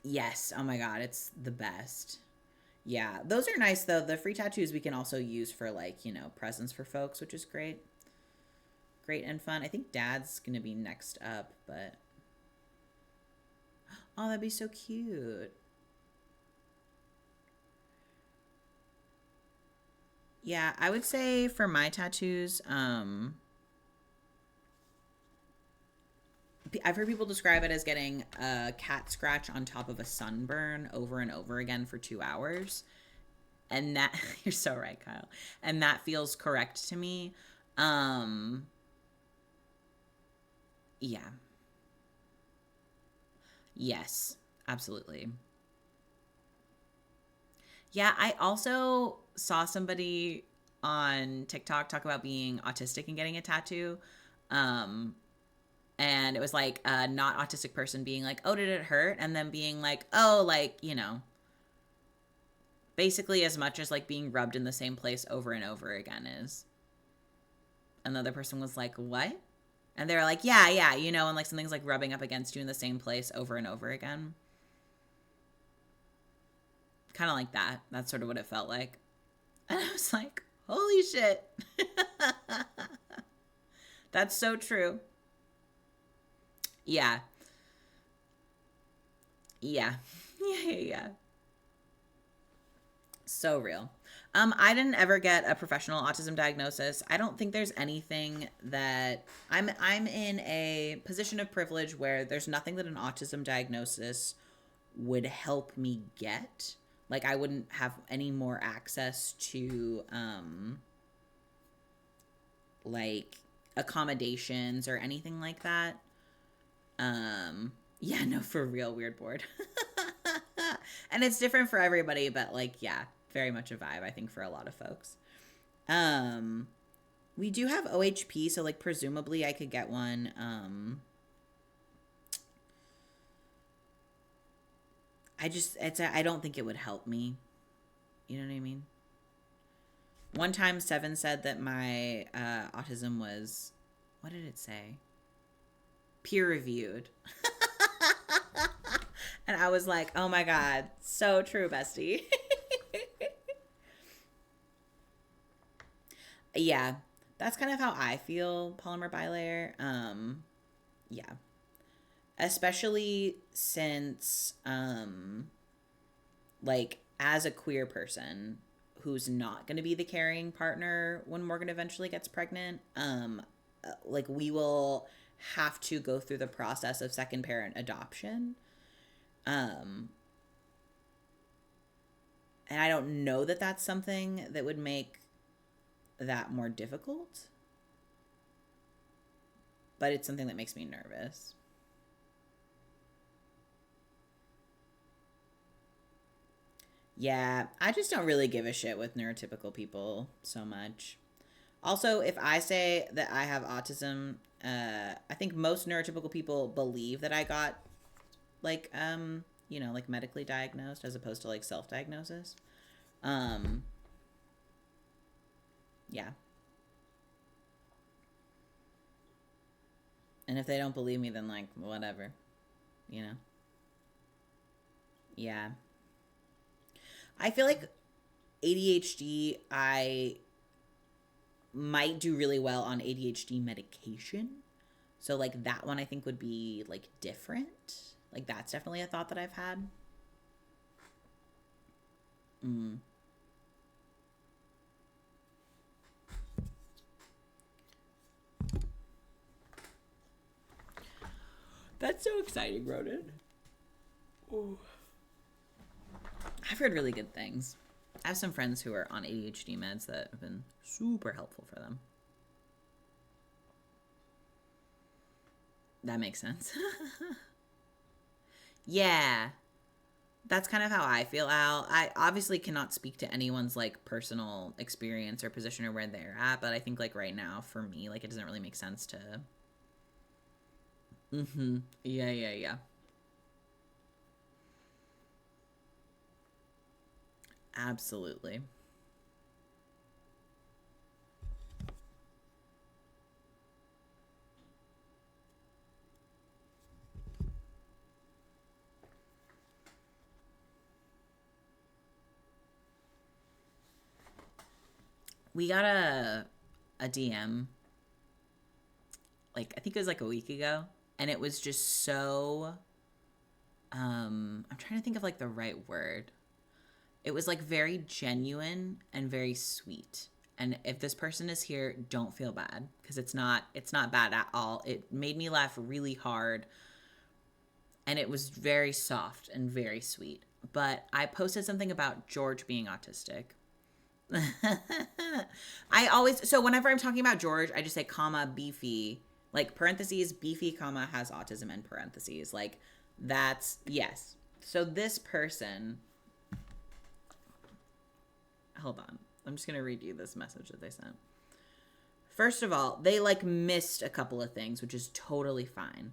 Yes. Oh my god, it's the best. Yeah, those are nice though. The free tattoos we can also use for like, you know, presents for folks, which is great. Great and fun. I think Dad's going to be next up, but oh, that'd be so cute. Yeah, I would say for my tattoos, I've heard people describe it as getting a cat scratch on top of a sunburn over and over again for 2 hours. And that, you're so right, Kyle. And that feels correct to me. Yeah. Yes, absolutely. Yeah, I also saw somebody on TikTok talk about being autistic and getting a tattoo. Um, and it was like a not autistic person being like, oh, did it hurt? And then being like, oh, like, you know, basically as much as like being rubbed in the same place over and over again is. And the other person was like, what? And they were like, yeah, you know, and like something's like rubbing up against you in the same place over and over again. Kind of like that. That's sort of what it felt like. And I was like, holy shit. That's so true. Yeah. Yeah. Yeah. So real. I didn't ever get a professional autism diagnosis. I don't think there's anything that I'm in a position of privilege where there's nothing that an autism diagnosis would help me get. Like I wouldn't have any more access to like accommodations or anything like that. Yeah, no, for real, weird board. And it's different for everybody, but like, yeah, very much a vibe, I think, for a lot of folks. We do have OHP, so like presumably I could get one. I don't think it would help me. You know what I mean? One time Seven said that my autism was, what did it say? Peer reviewed. And I was like, oh my God, so true, bestie. Yeah, that's kind of how I feel, polymer bilayer. Yeah. Especially since, like, as a queer person who's not going to be the carrying partner when Morgan eventually gets pregnant, like, we will have to go through the process of second parent adoption. And I don't know that that's something that would make that more difficult, but it's something that makes me nervous. Yeah, I just don't really give a shit with neurotypical people so much. Also, if I say that I have autism, I think most neurotypical people believe that I got like like medically diagnosed as opposed to like self-diagnosis. Yeah. And if they don't believe me, then like whatever, you know. Yeah. I feel like ADHD, I might do really well on ADHD medication. So like that one I think would be like different. Like that's definitely a thought that I've had. Mm. That's so exciting, Ronan. Ooh. I've heard really good things. I have some friends who are on ADHD meds that have been super helpful for them. That makes sense. Yeah. That's kind of how I feel, Al. I obviously cannot speak to anyone's like personal experience or position or where they're at, but I think like right now for me, like it doesn't really make sense to. Mm-hmm. Yeah, yeah, yeah. Absolutely. We got a DM like I think it was like a week ago, and it was just so I'm trying to think of like the right word. It was like very genuine and very sweet. And if this person is here, don't feel bad because it's not bad at all. It made me laugh really hard and it was very soft and very sweet. But I posted something about George being autistic. I always so whenever I'm talking about George, I just say comma beefy, like parentheses beefy comma has autism in parentheses. Like that's yes. So this person, hold on. I'm just going to read you this message that they sent. First of all, they like missed a couple of things, which is totally fine.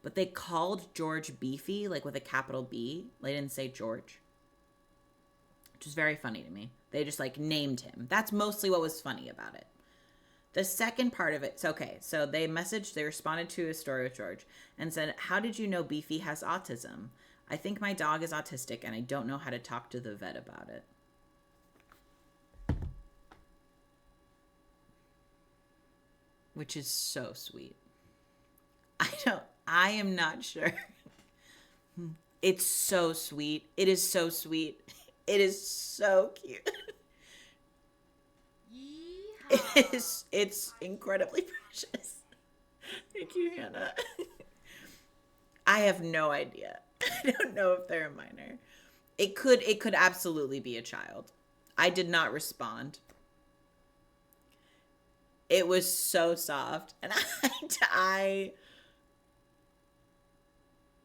But they called George Beefy, like with a capital B. They didn't say George, which is very funny to me. They just like named him. That's mostly what was funny about it. The second part of it's okay. So they responded to a story with George and said, "How did you know Beefy has autism? I think my dog is autistic and I don't know how to talk to the vet about it." Which is so sweet. I am not sure. It's so sweet. It is so sweet. It is so cute. It's incredibly precious. Thank you, Hannah. I have no idea. I don't know if they're a minor. It could absolutely be a child. I did not respond. It was so soft, and I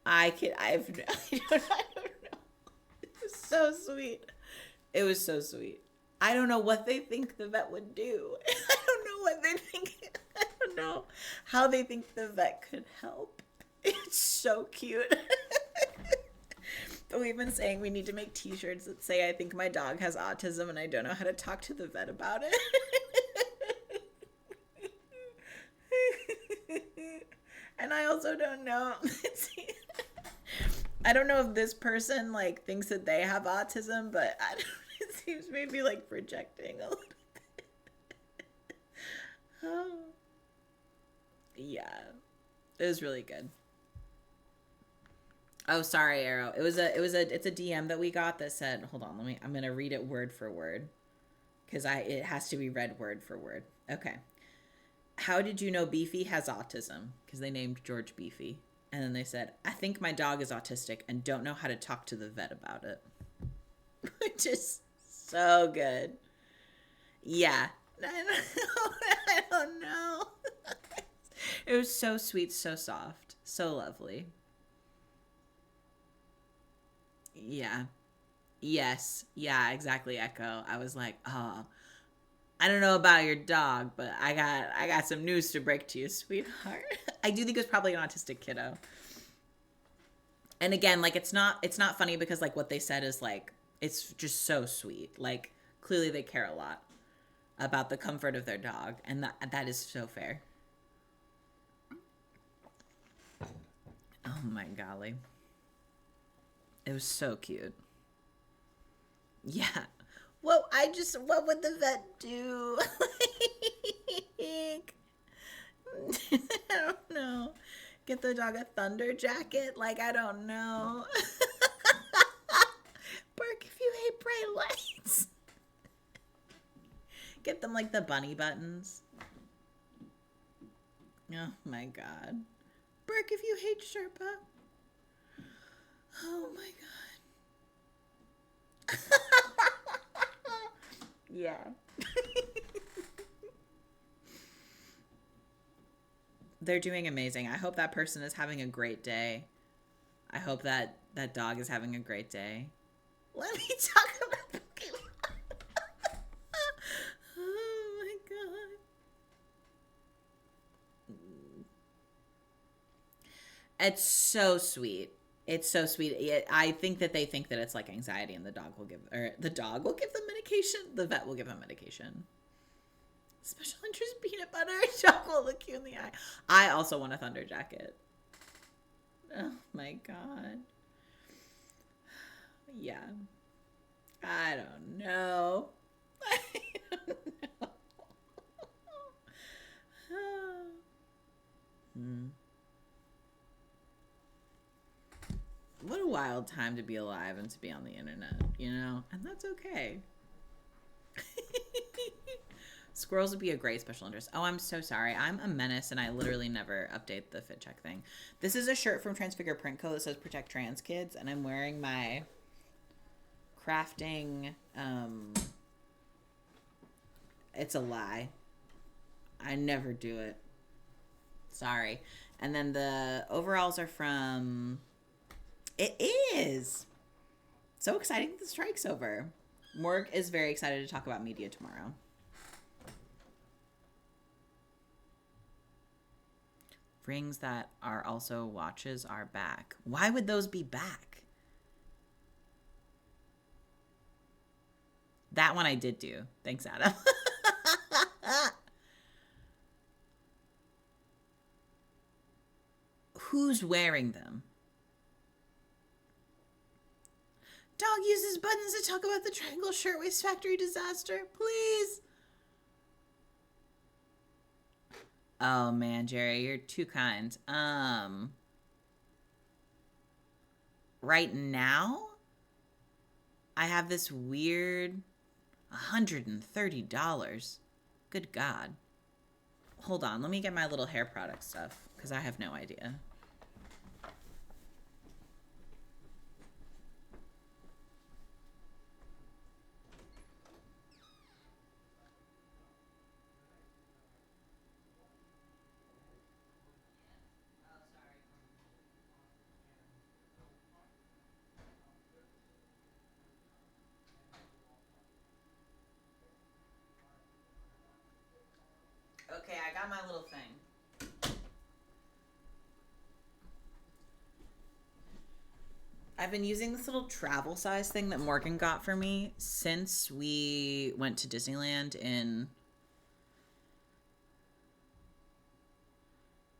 I don't know. It was so sweet. It was so sweet. I don't know what they think the vet would do. I don't know what they think. I don't know how they think the vet could help. It's so cute. We've been saying we need to make t-shirts that say, I think my dog has autism and I don't know how to talk to the vet about it. And I also don't know. I don't know if this person like thinks that they have autism, but I don't, it seems maybe like projecting a little bit. Oh. Yeah. It was really good. Oh, sorry, Arrow. It's a DM that we got that said, hold on, I'm going to read it word for word because it has to be read word for word. Okay. How did you know Beefy has autism? Because they named George Beefy. And then they said, I think my dog is autistic and don't know how to talk to the vet about it. Which is so good. Yeah. I don't know. It was so sweet, so soft, so lovely. Yeah. Yes. Yeah, exactly, Echo. I was like, oh, I don't know about your dog, but I got some news to break to you, sweetheart. I do think it was probably an autistic kiddo. And again, like it's not funny because like what they said is like it's just so sweet. Like clearly they care a lot about the comfort of their dog, and that is so fair. Oh my golly. It was so cute. Yeah. Well, what would the vet do? Like, I don't know. Get the dog a thunder jacket? Like, I don't know. Bark if you hate bright lights. Get them like the bunny buttons. Oh my god. Bark if you hate Sherpa. Oh my god. Yeah. They're doing amazing. I hope that person is having a great day. I hope that dog is having a great day. Let me talk about Pokemon. Oh my god. It's so sweet. It's so sweet. I think that they think that it's like anxiety, and the dog will give them medication. The vet will give them medication. Special interest peanut butter. Dog will look you in the eye. I also want a thunder jacket. Oh my god. Yeah. I don't know. I don't know. Hmm. What a wild time to be alive and to be on the internet, you know? And that's okay. Squirrels would be a great special interest. Oh, I'm so sorry. I'm a menace and I literally never update the fit check thing. This is a shirt from Transfigure Print Co. that says Protect Trans Kids, and I'm wearing my crafting, it's a lie. I never do it. Sorry. And then the overalls are from... It is! So exciting that the strike's over. Morg is very excited to talk about media tomorrow. Rings that are also watches are back. Why would those be back? That one I did do. Thanks, Adam. Who's wearing them? Dog uses buttons to talk about the Triangle Shirtwaist Factory disaster. Please. Oh man, Jerry, you're too kind. Right now, I have this weird $130 Good God. Hold on. Let me get my little hair product stuff because I have no idea. Okay, I got my little thing. I've been using this little travel size thing that Morgan got for me since we went to Disneyland in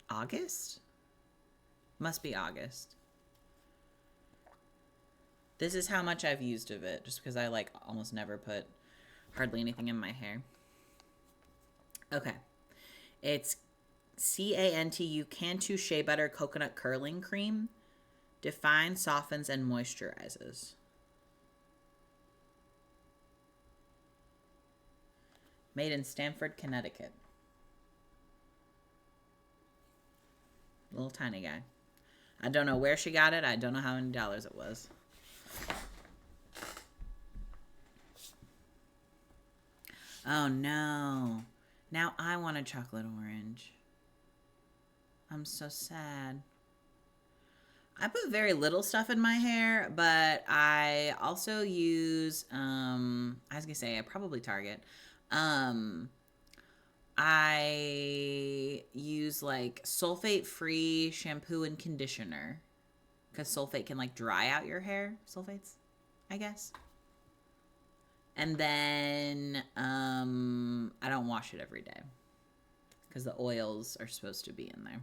August? Must be August. This is how much I've used of it, just because I like almost never put hardly anything in my hair. Okay. It's Cantu Cantu Shea Butter Coconut Curling Cream. Defines, softens, and moisturizes. Made in Stamford, Connecticut. Little tiny guy. I don't know where she got it. I don't know how many dollars it was. Oh no. Now I want a chocolate orange. I'm so sad. I put very little stuff in my hair, but I also use, I was gonna say, I probably Target. I use like sulfate-free shampoo and conditioner because sulfate can like dry out your hair. Sulfates, I guess. And then I don't wash it every day because the oils are supposed to be in there.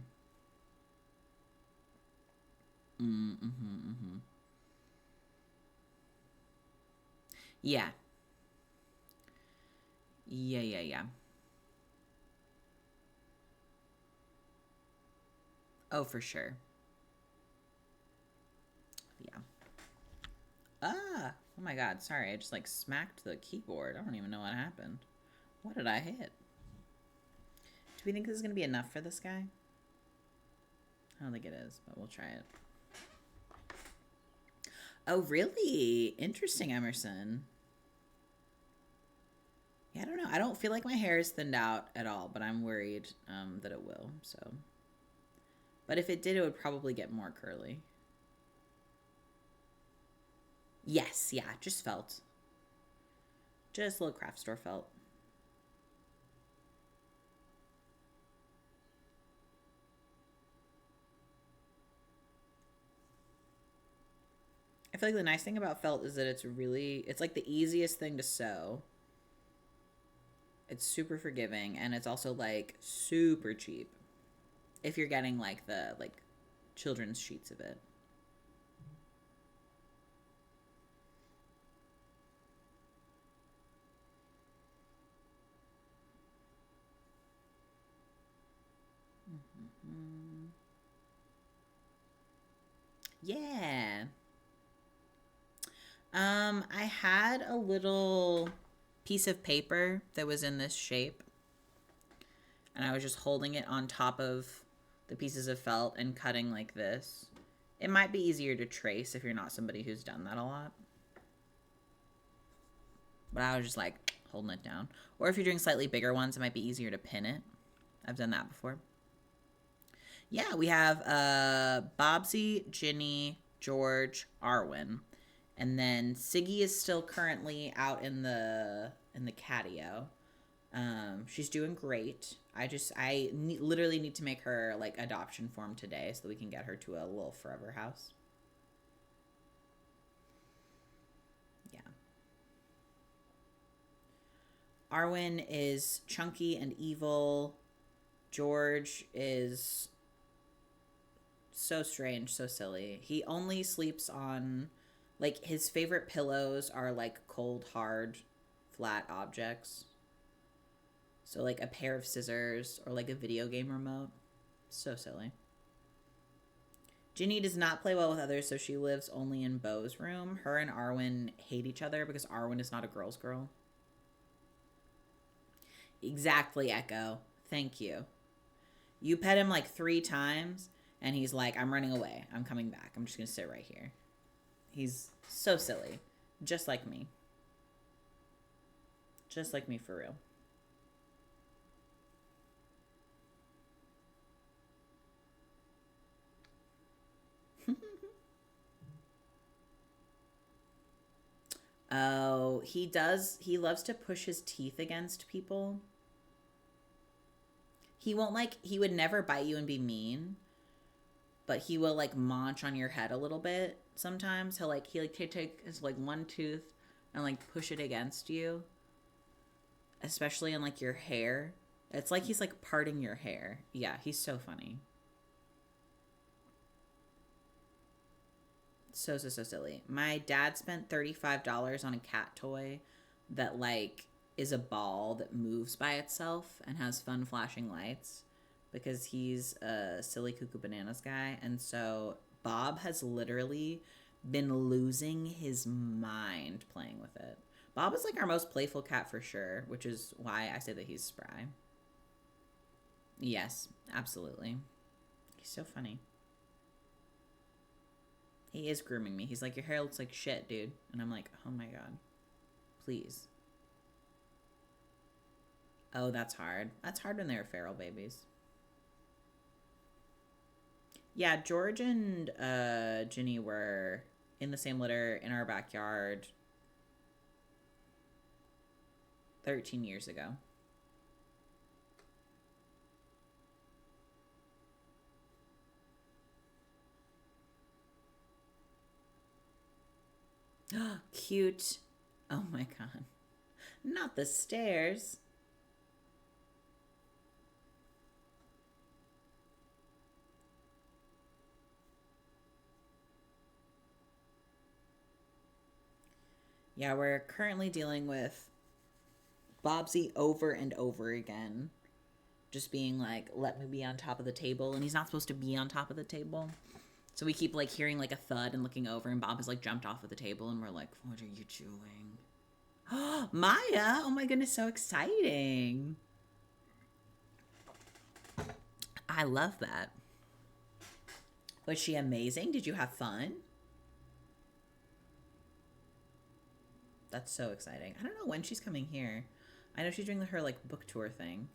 Yeah. Yeah. Oh, for sure. Yeah. Ah. Oh my God. Sorry. I just like smacked the keyboard. I don't even know what happened. What did I hit? Do we think this is going to be enough for this guy? I don't think it is, but we'll try it. Oh, really? Interesting, Emerson. Yeah, I don't know. I don't feel like my hair is thinned out at all, but I'm worried that it will. So, but if it did, it would probably get more curly. Yes, yeah, just felt. Just a little craft store felt. I feel like the nice thing about felt is that it's like the easiest thing to sew. It's super forgiving, and it's also like super cheap if you're getting like the children's sheets of it. Yeah. I had a little piece of paper that was in this shape, and I was just holding it on top of the pieces of felt and cutting like this. It might be easier to trace if you're not somebody who's done that a lot. But I was just like holding it down. Or if you're doing slightly bigger ones, it might be easier to pin it. I've done that before. Yeah, we have Bobsy, Ginny, George, Arwen. And then Siggy is still currently out in the catio. She's doing great. Literally need to make her like adoption form today so that we can get her to a little forever house. Yeah. Arwen is chunky and evil. George is so strange, so silly. He only sleeps on, like, his favorite pillows are like cold, hard, flat objects. So like a pair of scissors or like a video game remote. So silly. Ginny does not play well with others, so she lives only in Beau's room. Her and Arwen hate each other because Arwen is not a girl's girl. Exactly, Echo. Thank you. You pet him like 3 times, and he's like, I'm running away. I'm coming back. I'm just going to sit right here. He's so silly. Just like me. Just like me for real. Oh, he does. He loves to push his teeth against people. He won't like, he would never bite you and be mean, but he will like munch on your head a little bit sometimes. He take his like one tooth and like push it against you, especially in like your hair. It's like he's like parting your hair. Yeah, he's so funny. So silly. My dad spent $35 on a cat toy that like is a ball that moves by itself and has fun flashing lights because he's a silly cuckoo bananas guy. And so Bob has literally been losing his mind playing with it. Bob is like our most playful cat for sure, which is why I say that he's spry. Yes, absolutely. He's so funny. He is grooming me. He's like, your hair looks like shit, dude. And I'm like, oh my god. Please. Oh, that's hard. That's hard when they're feral babies. Yeah, George and Ginny were in the same litter in our backyard 13 years ago. Cute. Oh my god. Not the stairs. Yeah, we're currently dealing with Bobsy over and over again. Just being like, let me be on top of the table. And he's not supposed to be on top of the table. So we keep like hearing like a thud and looking over, and Bob has like jumped off of the table, and we're like, what are you doing? Maya! Oh my goodness, so exciting. I love that. Was she amazing? Did you have fun? That's so exciting. I don't know when she's coming here. I know she's doing her like book tour thing.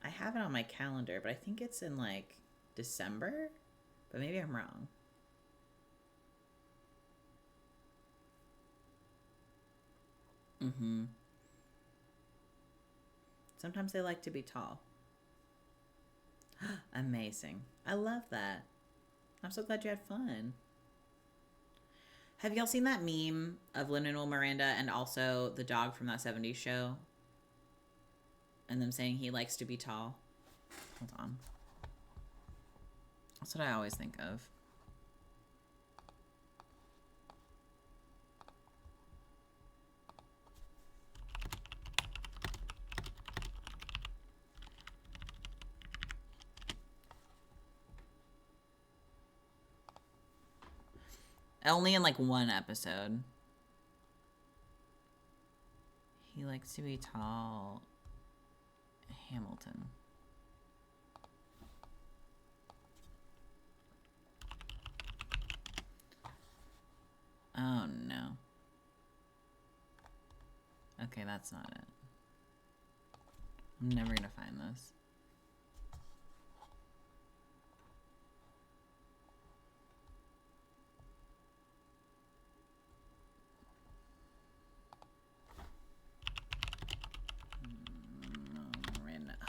I have it on my calendar, but I think it's in like December, but maybe I'm wrong. Mm-hmm. Sometimes they like to be tall. Amazing. I love that. I'm so glad you had fun. Have y'all seen that meme of Lin-Manuel Miranda and also the dog from that 70s show? And them saying he likes to be tall? Hold on. That's what I always think of. Only in like one episode. He likes to be tall. Hamilton. Oh no. Okay, that's not it. I'm never gonna find this.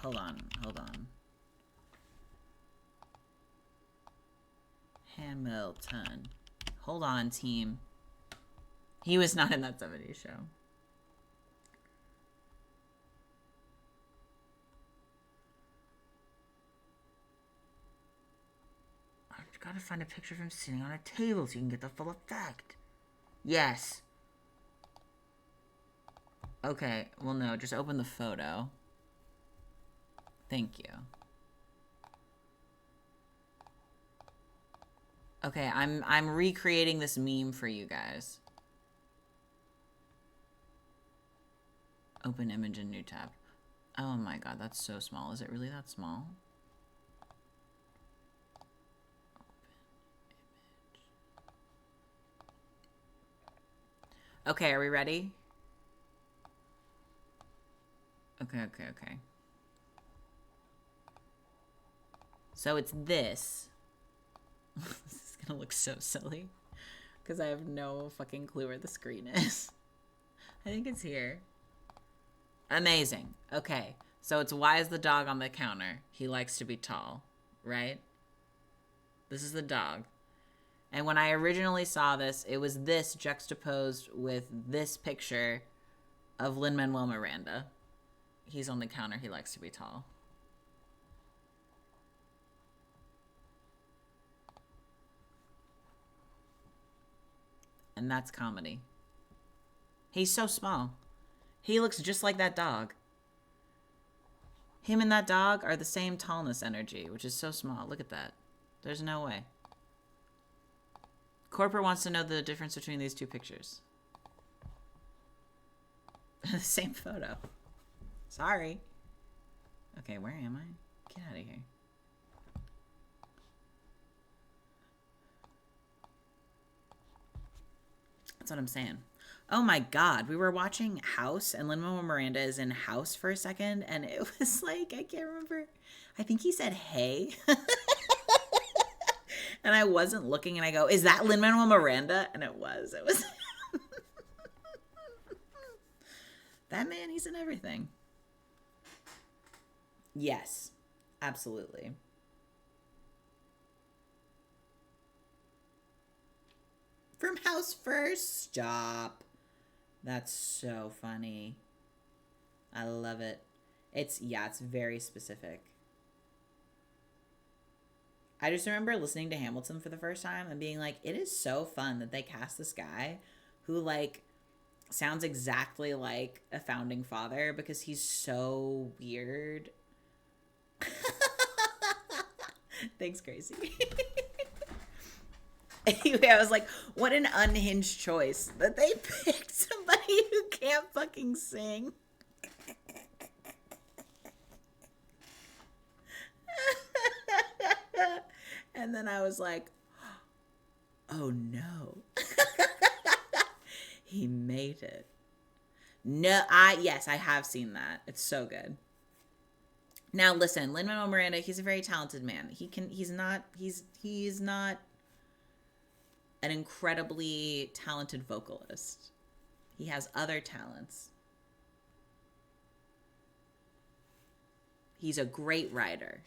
Hold on. Hamilton. Hold on, team. He was not in that 70s show. I've got to find a picture of him sitting on a table so you can get the full effect. Yes. Okay, well no, just open the photo. Thank you. Okay, I'm recreating this meme for you guys. Open image in new tab. Oh my god, that's so small. Is it really that small? Okay, are we ready? Okay. So it's this. This is gonna look so silly because I have no fucking clue where the screen is. I think it's here. Amazing. Okay, so it's why is the dog on the counter? He likes to be tall, right? This is the dog. And when I originally saw this, it was this juxtaposed with this picture of Lin-Manuel Miranda. He's on the counter. He likes to be tall. And that's comedy. He's so small. He looks just like that dog. Him and that dog are the same tallness energy, which is so small. Look at that. There's no way. Corporate wants to know the difference between these two pictures. The same photo. Sorry. Okay, where am I? Get out of here. That's what I'm saying. Oh my god, we were watching House, and Lin-Manuel Miranda is in House for a second, and it was like, I can't remember. I think he said, hey. And I wasn't looking, and I go, is that Lin-Manuel Miranda? And it was. It was. That man, he's in everything. Yes, absolutely. From House First? Stop. That's so funny. I love it. It's very specific. I just remember listening to Hamilton for the first time and being like, it is so fun that they cast this guy who, like, sounds exactly like a founding father because he's so weird. Thanks, Gracie. Anyway, I was like, what an unhinged choice that they picked somebody who can't fucking sing. And then I was like, oh no. He made it. No, yes, I have seen that. It's so good. Now listen, Lin-Manuel Miranda, he's a very talented man. He's not an incredibly talented vocalist. He has other talents. He's a great writer.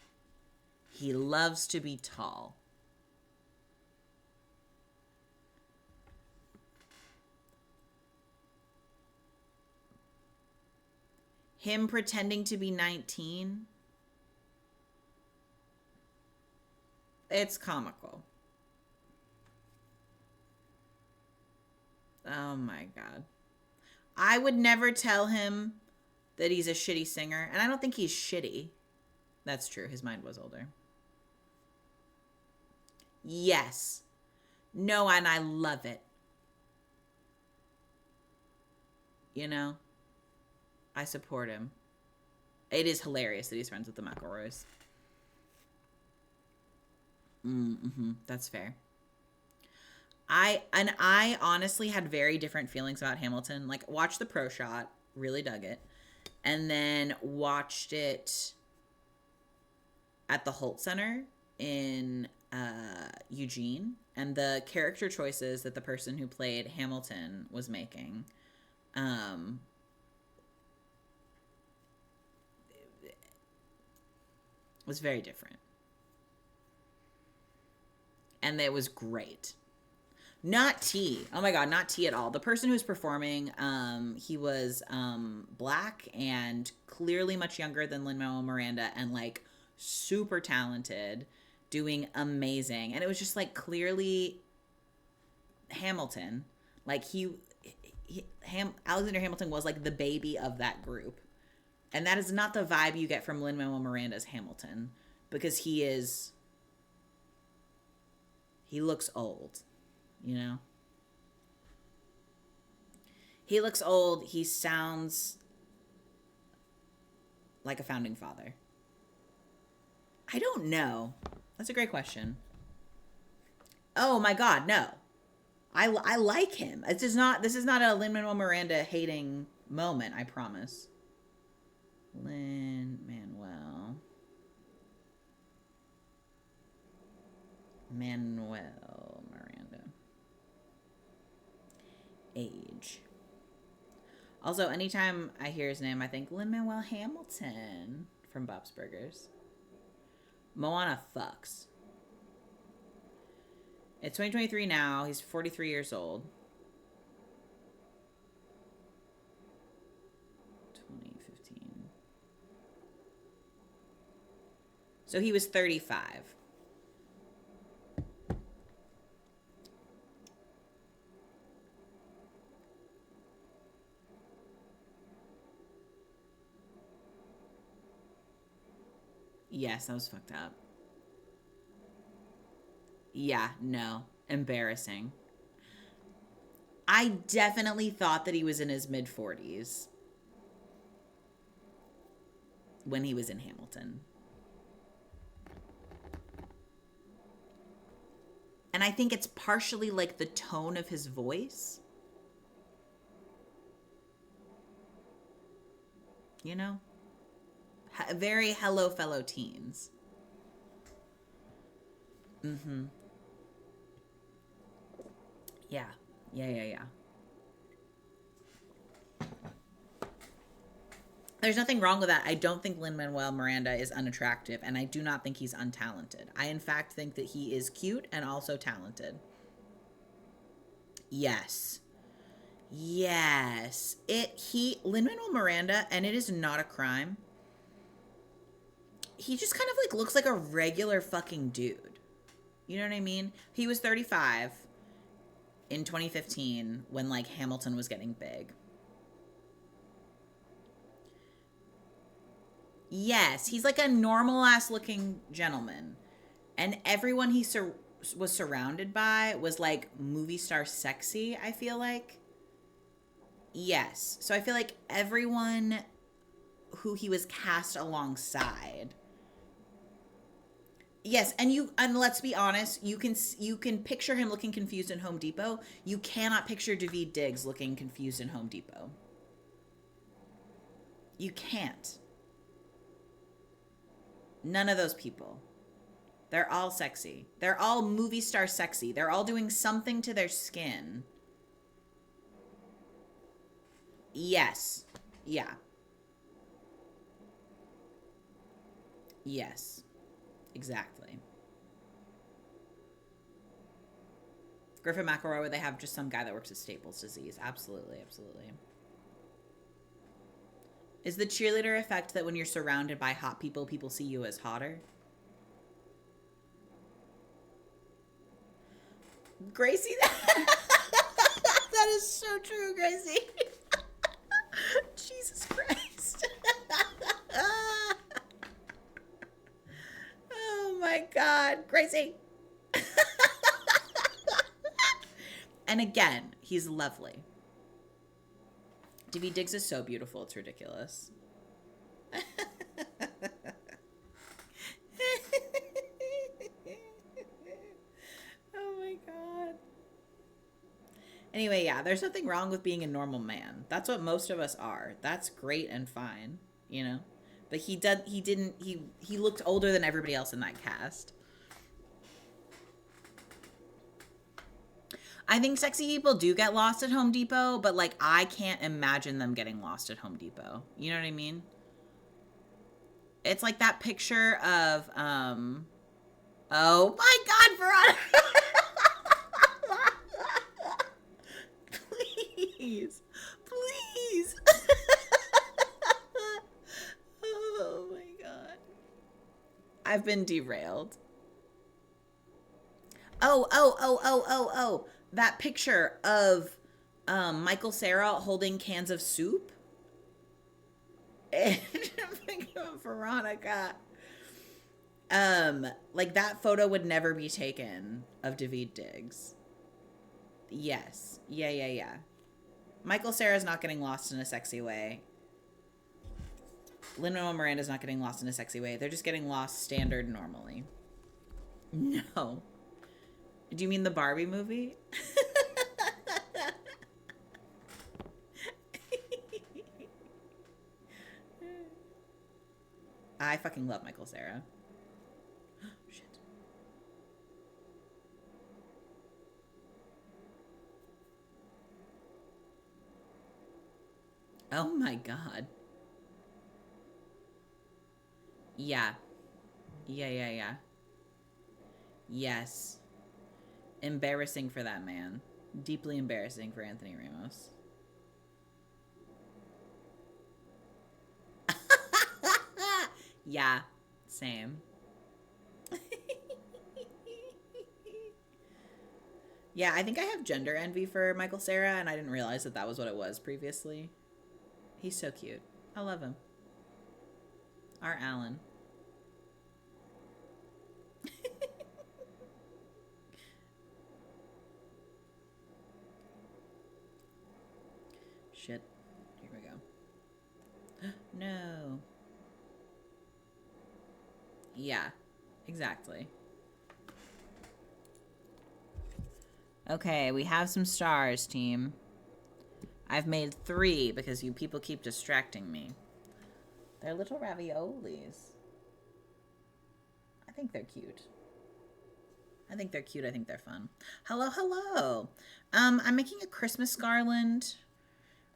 He loves to be tall. Him pretending to be 19, it's comical. Oh my god. I would never tell him that he's a shitty singer, and I don't think he's shitty. That's true. His mind was older. Yes. No, and I love it. You know? I support him. It is hilarious that he's friends with the McElroys. That's fair. I honestly had very different feelings about Hamilton. Like, watched the pro shot, really dug it, and then watched it at the Holt Center in Eugene, and the character choices that the person who played Hamilton was making was very different. And it was great. Not T. Oh my god, not T at all. The person who's performing, he was black and clearly much younger than Lin-Manuel Miranda and like super talented, doing amazing. And it was just like clearly Hamilton. Like Alexander Hamilton was like the baby of that group. And that is not the vibe you get from Lin-Manuel Miranda's Hamilton, because he looks old, you know? He looks old. He sounds like a founding father? I don't know. That's a great question. Oh my God, no. I like him. This is not a Lin-Manuel Miranda hating moment, I promise. Lin-Manuel Miranda. Age. Also, anytime I hear his name, I think Lin-Manuel Hamilton from Bob's Burgers. Moana fucks. It's 2023 now. He's 43 years old. 2015. So he was 35. Yes, that was fucked up. Yeah, no. Embarrassing. I definitely thought that he was in his mid-40s when he was in Hamilton. And I think it's partially like the tone of his voice. You know? Very hello, fellow teens. Mm-hmm. Yeah. Yeah. There's nothing wrong with that. I don't think Lin-Manuel Miranda is unattractive, and I do not think he's untalented. I, in fact, think that he is cute and also talented. Yes. Lin-Manuel Miranda, and it is not a crime, he just kind of like looks like a regular fucking dude. You know what I mean? He was 35 in 2015 when like Hamilton was getting big. Yes, he's like a normal ass looking gentleman. And everyone he was surrounded by was like movie star sexy, I feel like. Yes. So I feel like everyone who he was cast alongside. Yes, and let's be honest, you can picture him looking confused in Home Depot. You cannot picture Daveed Diggs looking confused in Home Depot. You can't. None of those people. They're all sexy. They're all movie star sexy. They're all doing something to their skin. Yes. Yeah. Yes. Exactly. Griffin McElroy, where they have just some guy that works at Staples disease. Absolutely. Is the cheerleader effect that when you're surrounded by hot people, people see you as hotter? Gracie, that is so true, Gracie. Jesus Christ. Oh my God, Gracie. And again, he's lovely. Daveed Diggs is so beautiful, it's ridiculous. Oh my God. Anyway, yeah, there's nothing wrong with being a normal man. That's what most of us are. That's great and fine, you know? But he looked older than everybody else in that cast. I think sexy people do get lost at Home Depot, but like I can't imagine them getting lost at Home Depot. You know what I mean? It's like that picture of oh my God, Veronica. Please. Oh my God. I've been derailed. Oh. That picture of Michael Cera holding cans of soup. And Veronica. Like that photo would never be taken of Daveed Diggs. Yes. Yeah. Michael Cera's not getting lost in a sexy way. Lin-Manuel Miranda's not getting lost in a sexy way. They're just getting lost standard normally. No. Do you mean the Barbie movie? I fucking love Michael Cera. Shit. Oh my god. Yeah. Yeah. Yes. Embarrassing for that man. Deeply embarrassing for Anthony Ramos. Yeah. Same. Yeah, I think I have gender envy for Michael Cera, and I didn't realize that that was what it was previously. He's so cute. I love him. Our Alan. Shit. Here we go. No. Yeah, exactly. Okay, we have some stars, team. I've made 3 because you people keep distracting me. They're little raviolis. I think they're cute. I think they're cute. I think they're fun. Hello, hello. I'm making a Christmas garland.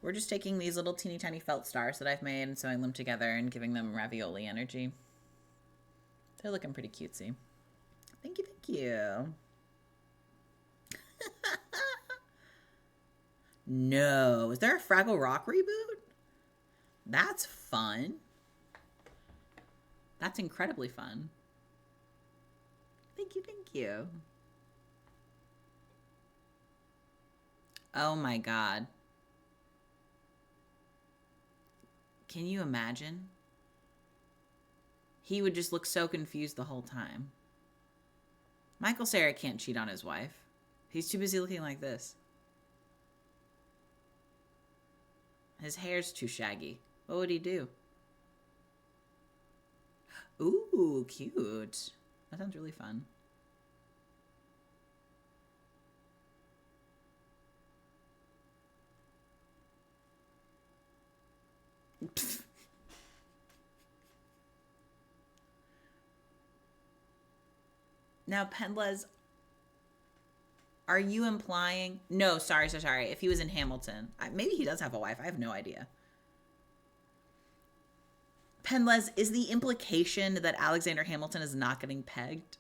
We're just taking these little teeny tiny felt stars that I've made and sewing them together and giving them ravioli energy. They're looking pretty cutesy. Thank you, thank you. No. Is there a Fraggle Rock reboot? That's fun. That's incredibly fun. Thank you, thank you. Oh my god. Can you imagine? He would just look so confused the whole time. Michael Cera can't cheat on his wife. He's too busy looking like this. His hair's too shaggy. What would he do? Ooh, cute. That sounds really fun. Now, Pendlas, are you implying... No, sorry. If he was in Hamilton. Maybe he does have a wife. I have no idea. Pendlas, is the implication that Alexander Hamilton is not getting pegged?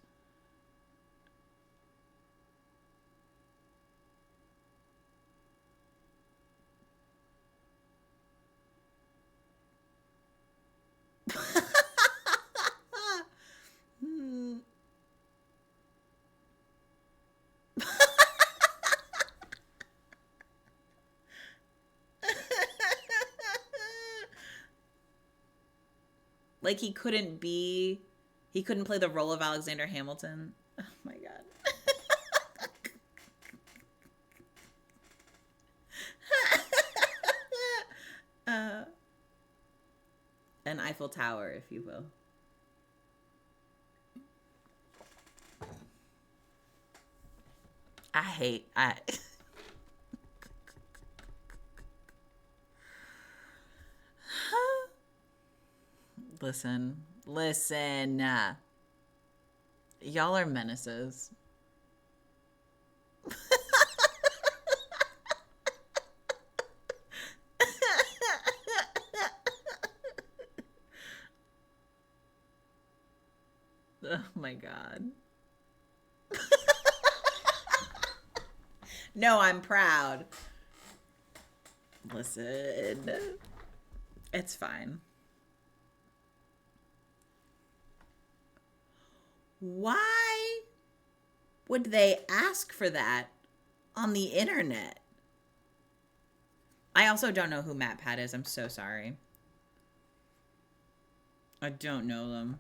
Like he couldn't play the role of Alexander Hamilton. Oh my god. An Eiffel Tower, if you will. Listen. Y'all are menaces. Oh my god. No, I'm proud. Listen. It's fine. Why would they ask for that on the internet? I also don't know who Matt Pat is. I'm so sorry. I don't know them.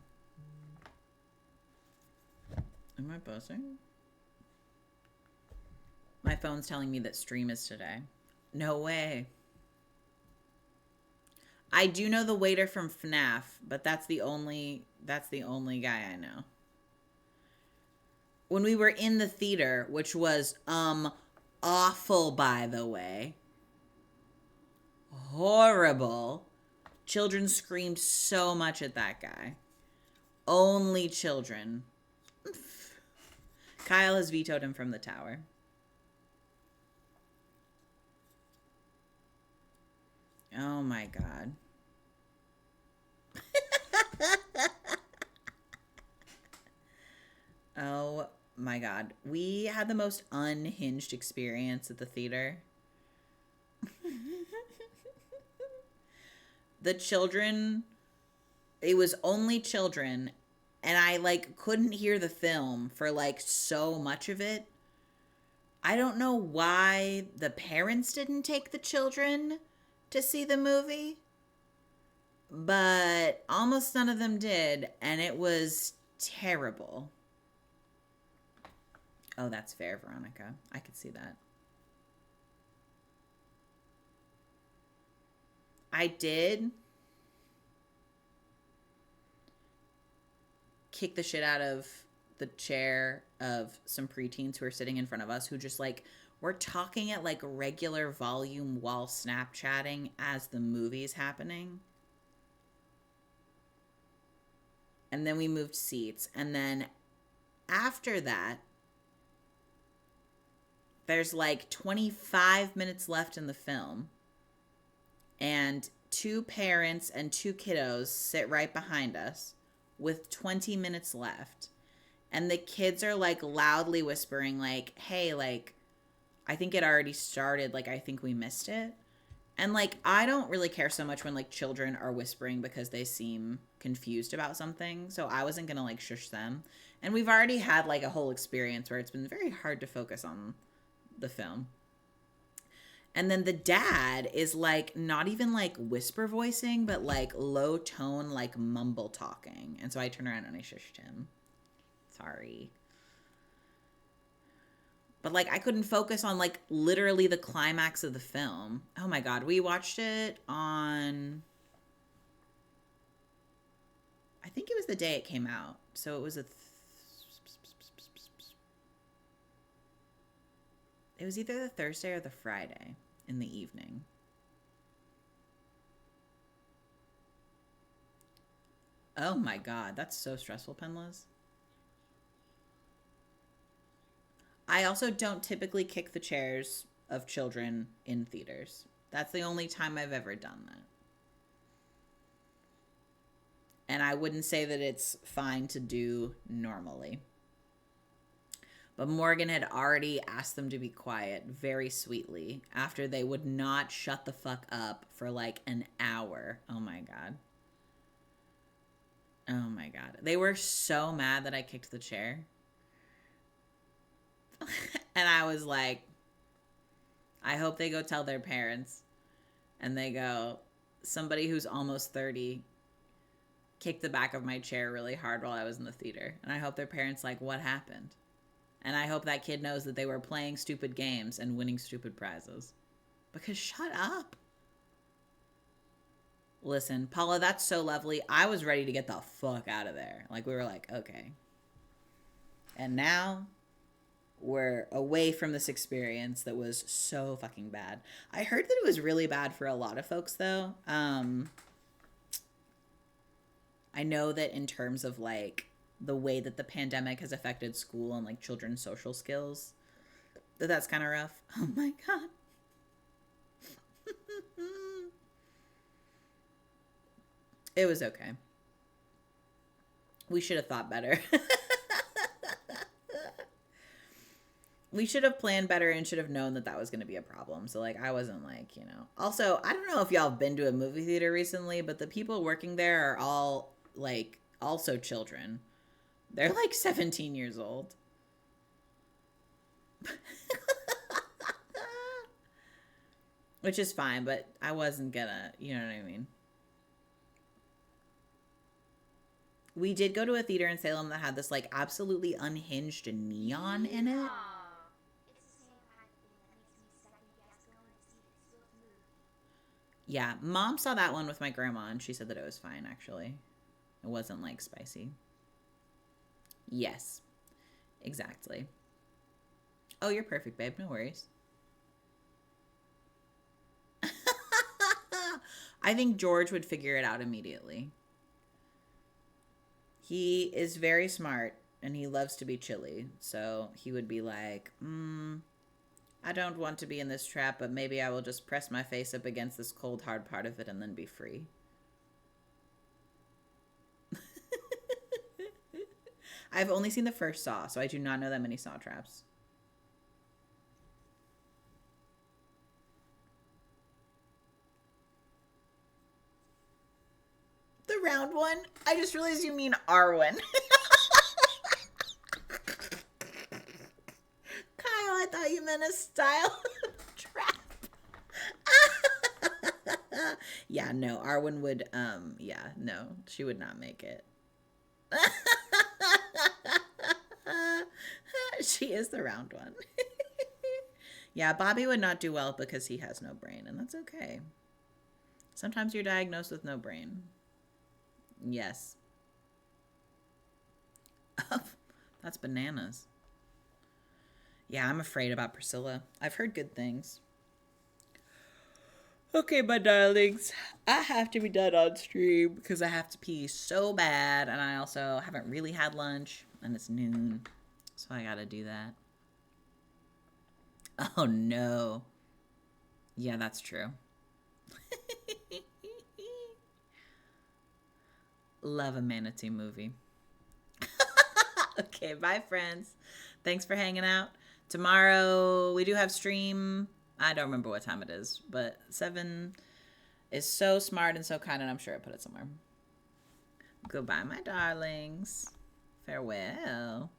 Am I buzzing? My phone's telling me that stream is today. No way. I do know the waiter from FNAF, but that's the only guy I know. When we were in the theater, which was awful, by the way. Horrible. Children screamed so much at that guy. Only children. Kyle has vetoed him from the tower. Oh my god. Oh my god. We had the most unhinged experience at the theater. The children, it was only children, and I like couldn't hear the film for like so much of it. I don't know why the parents didn't take the children to see the movie, but almost none of them did, and it was terrible. Oh, that's fair, Veronica. I could see that. I did kick the shit out of the chair of some preteens who were sitting in front of us who just like were talking at like regular volume while Snapchatting as the movie's happening. And then we moved seats. And then after that, there's like 25 minutes left in the film. And two parents and two kiddos sit right behind us with 20 minutes left. And the kids are like loudly whispering like, hey, like, I think it already started. Like, I think we missed it. And like, I don't really care so much when like children are whispering because they seem confused about something. So I wasn't going to like shush them. And we've already had like a whole experience where it's been very hard to focus on the film. And then the dad is like not even like whisper voicing, but like low tone, like mumble talking. And so I turned around and I shushed him. Sorry. But like I couldn't focus on like literally the climax of the film. Oh my god, we watched it on, I think it was the day it came out. So it was it was either the Thursday or the Friday in the evening. Oh my god, that's so stressful, Penlas. I also don't typically kick the chairs of children in theaters. That's the only time I've ever done that. And I wouldn't say that it's fine to do normally. But Morgan had already asked them to be quiet very sweetly after they would not shut the fuck up for like an hour. Oh my god. Oh my god. They were so mad that I kicked the chair. And I was like, I hope they go tell their parents. And they go, somebody who's almost 30 kicked the back of my chair really hard while I was in the theater. And I hope their parents like, what happened? And I hope that kid knows that they were playing stupid games and winning stupid prizes. Because shut up. Listen, Paula, that's so lovely. I was ready to get the fuck out of there. Like, we were like, okay. And now we're away from this experience that was so fucking bad. I heard that it was really bad for a lot of folks, though. I know that in terms of, like, the way that the pandemic has affected school and, like, children's social skills, that's kind of rough. Oh, my God. It was okay. We should have thought better. We should have planned better and should have known that that was going to be a problem. So, like, I wasn't like, you know. Also, I don't know if y'all have been to a movie theater recently, but the people working there are all, like, also children. They're, like, 17 years old. Which is fine, but I wasn't gonna, you know what I mean? We did go to a theater in Salem that had this, like, absolutely unhinged neon in it. Yeah, Mom saw that one with my grandma, and she said that it was fine, actually. It wasn't, like, spicy. Yes, exactly. Oh, you're perfect, babe. No worries. I think George would figure it out immediately. He is very smart, and he loves to be chilly. So he would be like, I don't want to be in this trap, but maybe I will just press my face up against this cold, hard part of it and then be free. I've only seen the first Saw, so I do not know that many Saw traps. The round one? I just realized you mean Arwen. Kyle, I thought you meant a style trap. Yeah, no, Arwen would, yeah, no, she would not make it. She is the round one. Yeah, Bobby would not do well because he has no brain, and that's okay. Sometimes you're diagnosed with no brain. Yes. That's bananas. Yeah, I'm afraid about Priscilla. I've heard good things. Okay, my darlings, I have to be done on stream because I have to pee so bad, and I also haven't really had lunch, and it's noon, so I gotta do that. Oh no. Yeah, that's true. Love a manatee movie. Okay, bye, friends. Thanks for hanging out. Tomorrow we do have stream. I don't remember what time it is, but 7 is so smart and so kind, and I'm sure I put it somewhere. Goodbye, my darlings. Farewell.